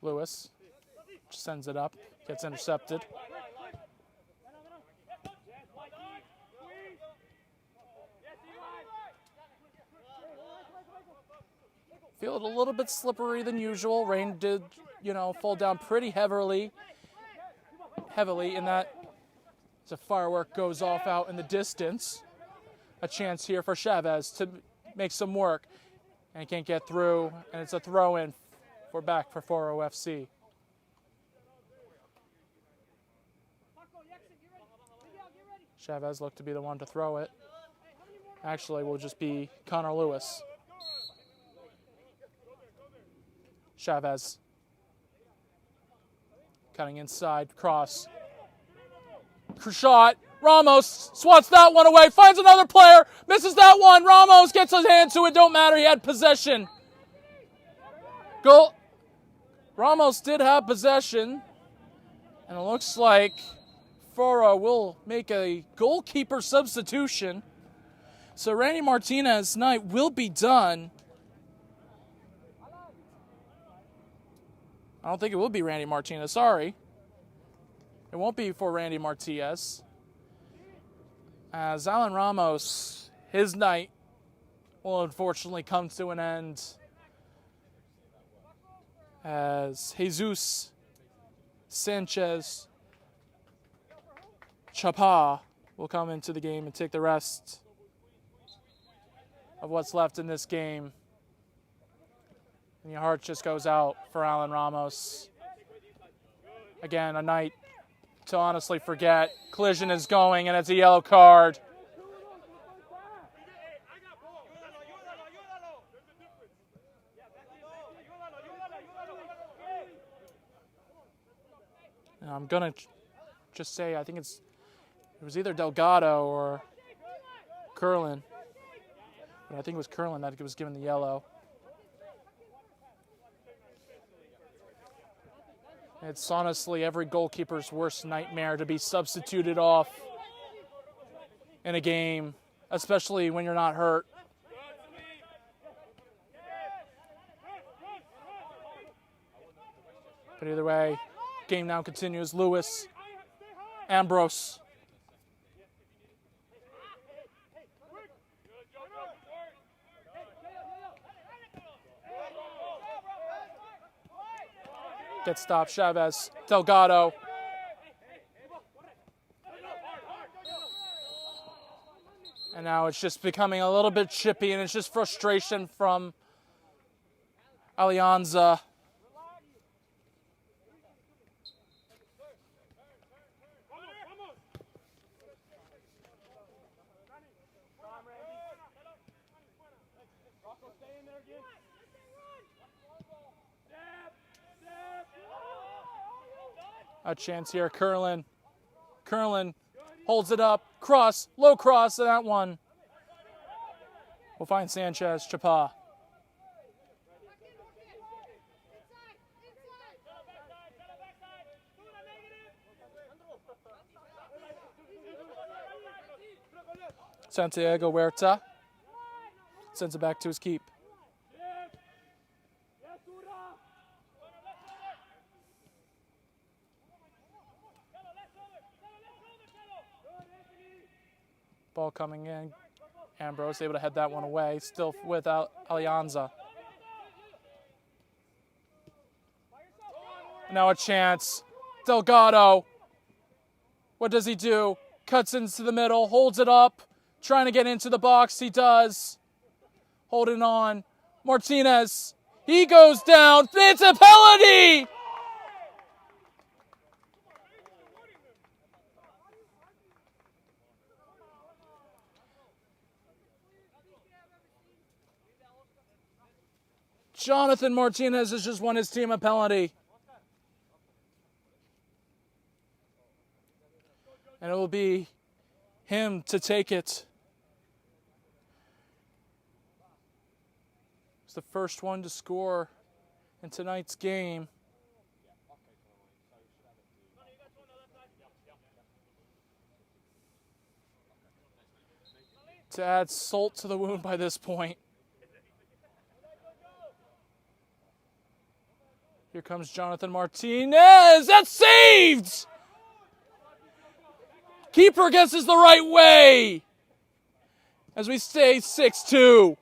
Speaker 3: Lewis sends it up, gets intercepted. Feel it a little bit slippery than usual. Rain did, fall down pretty heavily in that as a firework goes off out in the distance. A chance here for Chavez to make some work. And he can't get through, and it's a throw-in for Foro FC. Chavez looked to be the one to throw it. Actually, will just be Connor Lewis. Chavez. Cutting inside, cross. Shot. Ramos swats that one away, finds another player, misses that one. Ramos gets his hand to it, don't matter, he had possession. Goal. Ramos did have possession, and it looks like Foro will make a goalkeeper substitution. So Randy Martinez's night will be done. I don't think it will be Randy Martinez, sorry. It won't be for Randy Martinez. As Alan Ramos, his night will unfortunately come to an end as Jesus Sanchez Chapa will come into the game and take the rest of what's left in this game. And your heart just goes out for Alan Ramos. Again, a night to honestly forget. Collision is going, and it's a yellow card. And I'm going to just say, I think it was either Delgado or Curlin. But I think it was Curlin that was given the yellow. It's honestly every goalkeeper's worst nightmare to be substituted off in a game, especially when you're not hurt. But either way, game now continues. Lewis, Ambrose. Gets stopped, Chavez, Delgado. And now it's just becoming a little bit chippy, and it's just frustration from Alianza. A chance here, Curlin. Curlin holds it up, cross, low cross, and that one will find Sanchez Chapa. Santiago Huerta sends it back to his keep. Ball coming in. Ambrose able to head that one away. Still without Alianza. Now a chance. Delgado. What does he do? Cuts into the middle. Holds it up. Trying to get into the box. He does. Holding on. Martinez. He goes down. It's a penalty! Jonathan Martinez has just won his team a penalty. And it will be him to take it. It's the first one to score in tonight's game. To add salt to the wound by this point. Here comes Jonathan Martinez. That's saved! Keeper guesses the right way as we stay 6-2.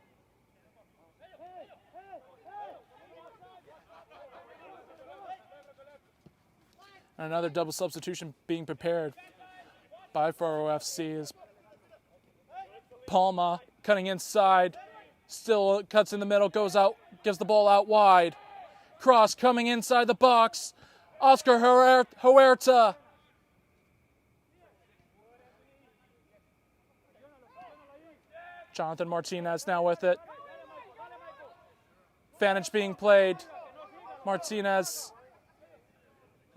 Speaker 3: And another double substitution being prepared by Foro FC is Palma cutting inside, still cuts in the middle, goes out, gives the ball out wide. Cross coming inside the box. Oscar Huerta. Jonathan Martinez now with it. Advantage being played. Martinez,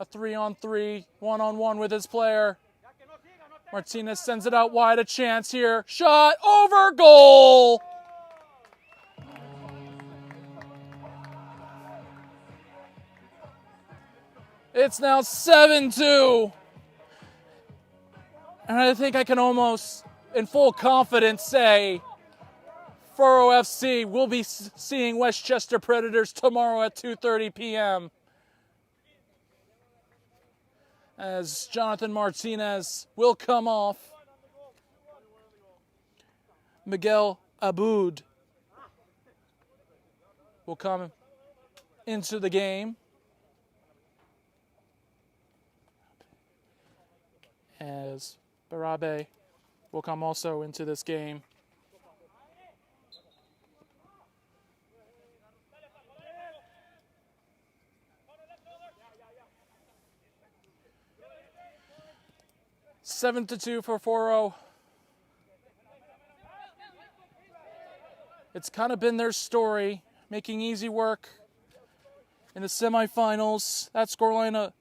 Speaker 3: a 3-on-3, 1-on-1 with his player. Martinez sends it out wide, a chance here. Shot over, goal! It's now 7-2. And I think I can almost, in full confidence, say Foro FC will be seeing Westchester Predators tomorrow at 2:30 p.m. as Jonathan Martinez will come off. Miguel Aboud will come into the game. As Barabe will come also into this game. 7-2 for Foro. It's kind of been their story, making easy work in the semifinals. That scoreline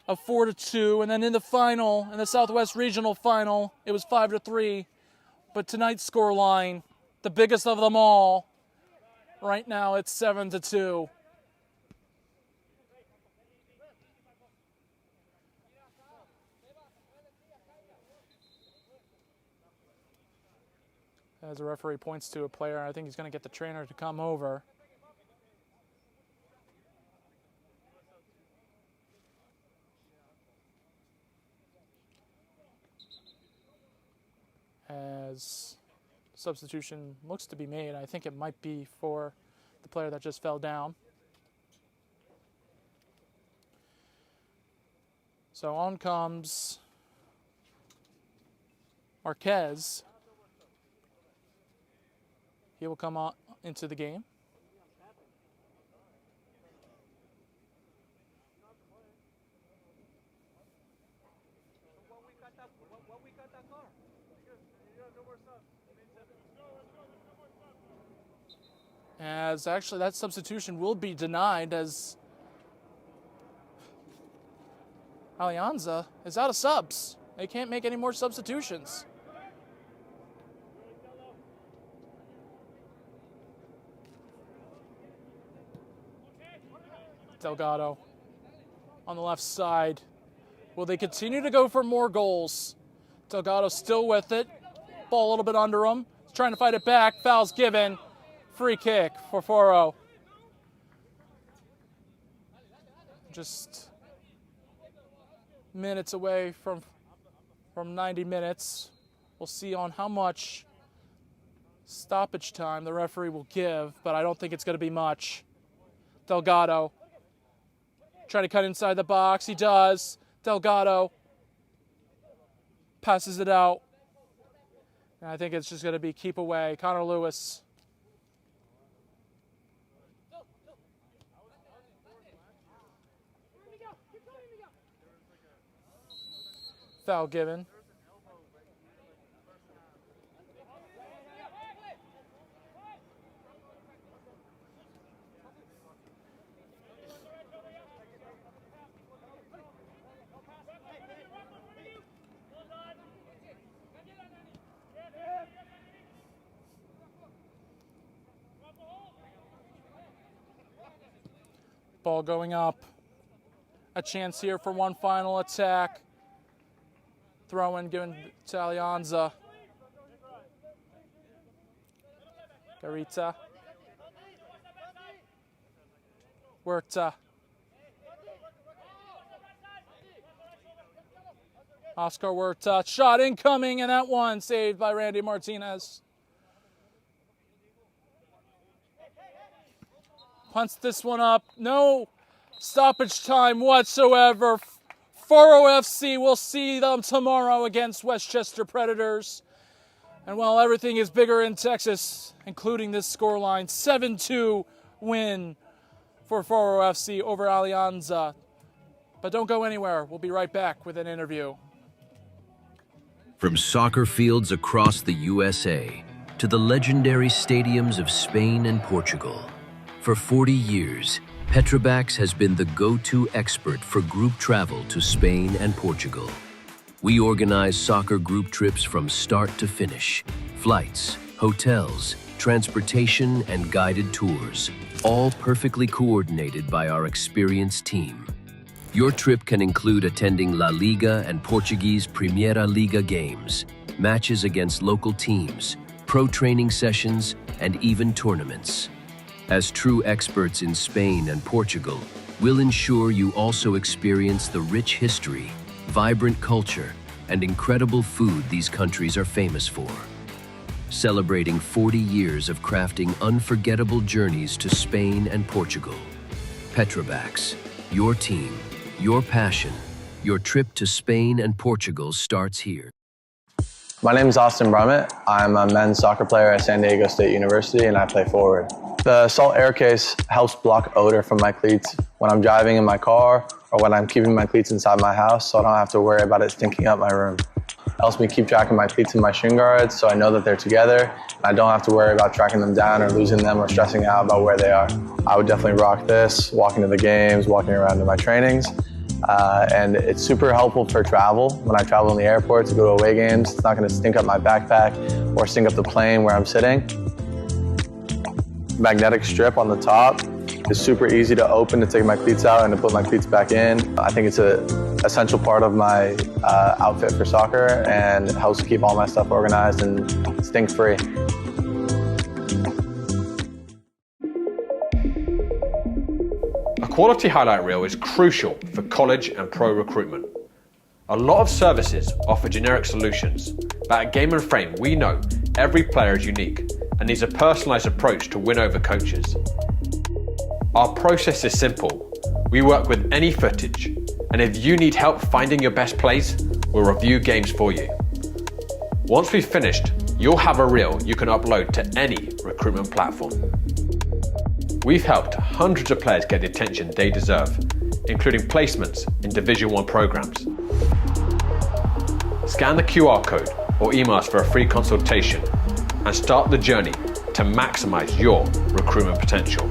Speaker 3: of 4-2, and then in the final, in the Southwest Regional Final, it was 5-3. But tonight's scoreline, the biggest of them all, right now it's 7-2. As the referee points to a player, I think he's going to get the trainer to come over. As substitution looks to be made, I think it might be for the player that just fell down. So on comes Marquez. He will come on into the game. As actually that substitution will be denied as Alianza is out of subs. They can't make any more substitutions. Delgado on the left side. Will they continue to go for more goals? Delgado still with it. Ball a little bit under him. He's trying to fight it back. Foul's given. Free kick for Foro. Just minutes away from 90 minutes. We'll see on how much stoppage time the referee will give, but I don't think it's going to be much. Delgado trying to cut inside the box. He does. Delgado passes it out. And I think it's just going to be keep away. Connor Lewis. Foul given. Ball going up. A chance here for one final attack. Throw-in given to Alianza. Garita. Huerta Oscar Huerta, shot incoming, and that one saved by Randy Martinez. Punts this one up. No stoppage time whatsoever. Foro FC will see them tomorrow against Westchester Predators. And while everything is bigger in Texas, including this scoreline, 7-2 win for Foro FC over Alianza. But don't go anywhere. We'll be right back with an interview.
Speaker 4: From soccer fields across the USA to the legendary stadiums of Spain and Portugal, for 40 years, Petrobax has been the go-to expert for group travel to Spain and Portugal. We organize soccer group trips from start to finish, flights, hotels, transportation, and guided tours, all perfectly coordinated by our experienced team. Your trip can include attending La Liga and Portuguese Primeira Liga games, matches against local teams, pro training sessions, and even tournaments. As true experts in Spain and Portugal, we'll ensure you also experience the rich history, vibrant culture, and incredible food these countries are famous for. Celebrating 40 years of crafting unforgettable journeys to Spain and Portugal. Petrobax, your team, your passion, your trip to Spain and Portugal starts here.
Speaker 5: My name is Austin Brummett. I'm a men's soccer player at San Diego State University and I play forward. The Salt Air Case helps block odor from my cleats when I'm driving in my car or when I'm keeping my cleats inside my house so I don't have to worry about it stinking up my room. It helps me keep track of my cleats and my shin guards so I know that they're together and I don't have to worry about tracking them down or losing them or stressing out about where they are. I would definitely rock this, walking to the games, walking around to my trainings. And it's super helpful for travel. When I travel in the airport to go to away games, it's not going to stink up my backpack or stink up the plane where I'm sitting. Magnetic strip on the top is super easy to open to take my cleats out and to put my cleats back in. I think it's an essential part of my outfit for soccer and it helps keep all my stuff organized and stink-free.
Speaker 6: A quality highlight reel is crucial for college and pro recruitment. A lot of services offer generic solutions, but at Game & Frame we know every player is unique and needs a personalised approach to win over coaches. Our process is simple. We work with any footage, and if you need help finding your best plays, we'll review games for you. Once we've finished, you'll have a reel you can upload to any recruitment platform. We've helped hundreds of players get the attention they deserve, including placements in Division 1 programs. Scan the QR code or email us for a free consultation and start the journey to maximize your recruitment potential.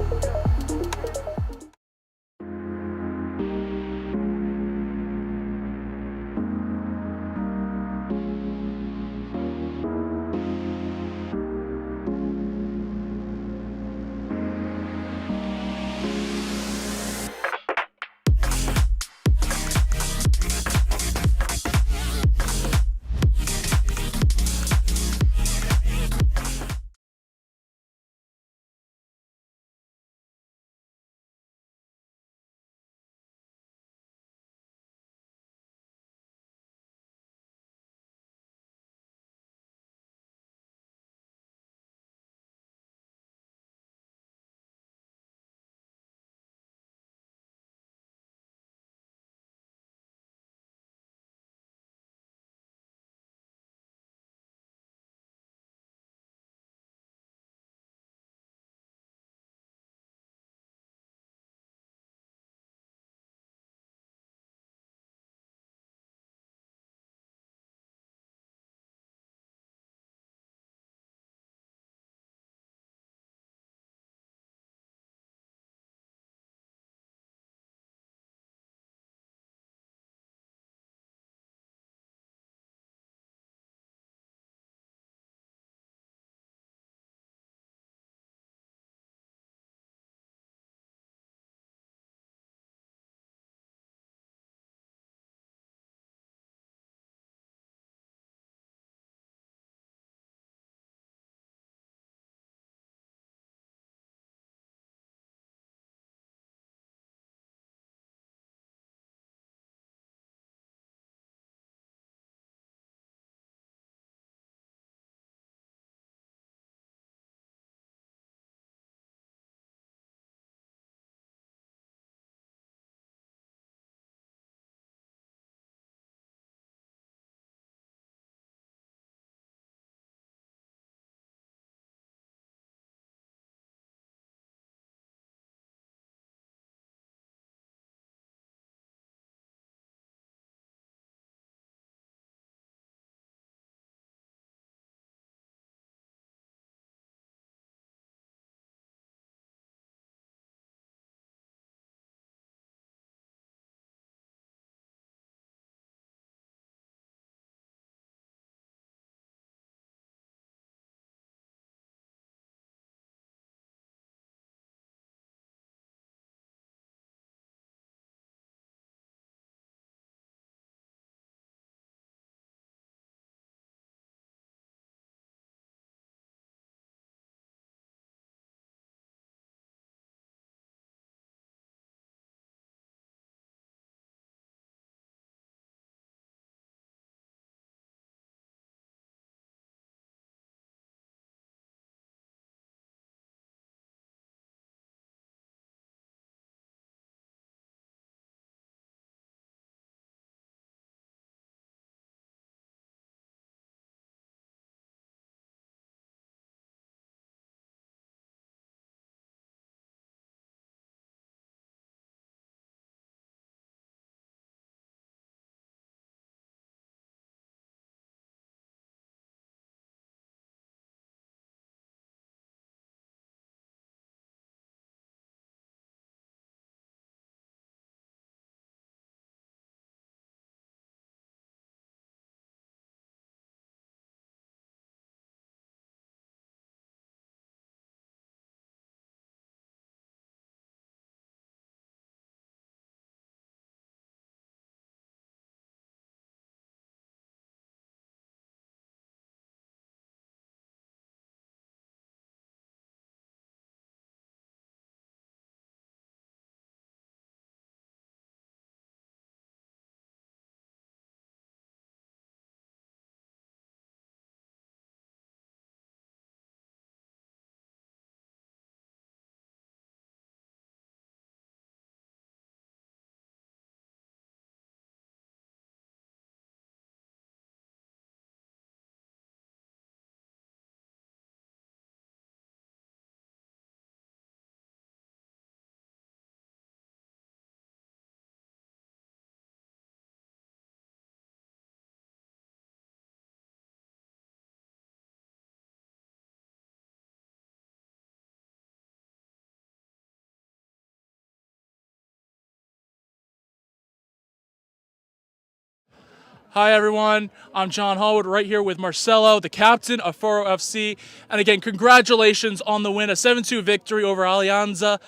Speaker 3: Hi everyone, I'm John Hallwood right here with Marcelo, the captain of Foro FC. And again, congratulations on the win, a 7-2 victory over Alianza.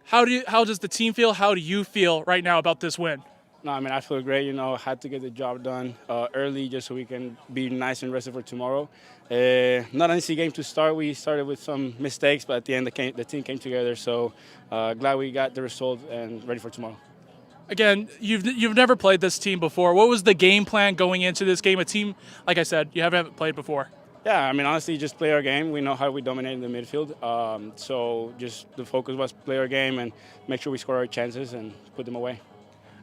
Speaker 3: How does the team feel? How do you feel right now about this win?
Speaker 12: No, I mean, I feel great. Had to get the job done early just so we can be nice and rested for tomorrow. Not an easy game to start. We started with some mistakes, but at the end, the team came together. So glad we got the result and ready for tomorrow.
Speaker 3: Again, you've never played this team before. What was the game plan going into this game? A team, like I said, you haven't played before.
Speaker 12: Yeah, I mean, honestly, just play our game. We know how we dominate in the midfield. So just the focus was play our game and make sure we score our chances and put them away.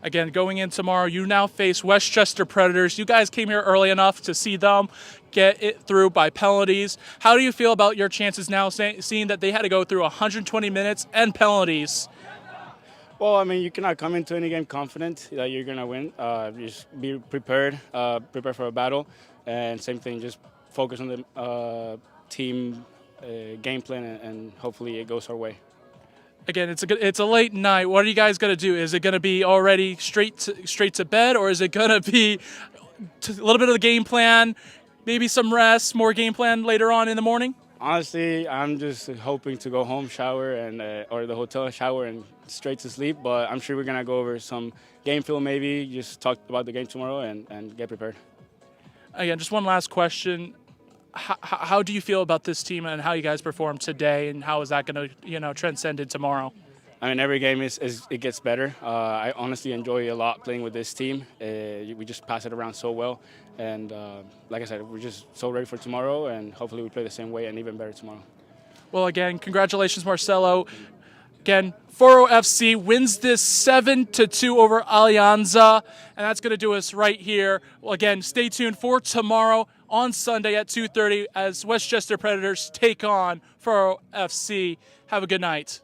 Speaker 3: Again, going in tomorrow, you now face Westchester Predators. You guys came here early enough to see them get it through by penalties. How do you feel about your chances now, seeing that they had to go through 120 minutes and penalties?
Speaker 12: Well, I mean, you cannot come into any game confident that you're going to win. Just be prepared, prepare for a battle. And same thing, just focus on the team game plan and hopefully it goes our way.
Speaker 3: Again, it's a late night. What are you guys going to do? Is it going to be already straight to bed, or is it going to be a little bit of the game plan, maybe some rest, more game plan later on in the morning?
Speaker 12: Honestly, I'm just hoping to go home, shower, and or the hotel, shower, and straight to sleep. But I'm sure we're going to go over some game film maybe, just talk about the game tomorrow and get prepared.
Speaker 3: Again, just one last question. How do you feel about this team and how you guys performed today, and how is that going to transcend it tomorrow?
Speaker 12: I mean, every game it gets better. I honestly enjoy a lot playing with this team. We just pass it around so well, and like I said, we're just so ready for tomorrow, and hopefully we play the same way and even better tomorrow.
Speaker 3: Well, again, congratulations, Marcelo. Again, Foro FC wins this 7-2 over Alianza, and that's going to do us right here. Well, again, stay tuned for tomorrow on Sunday at 2:30 as Westchester Predators take on Foro FC. Have a good night.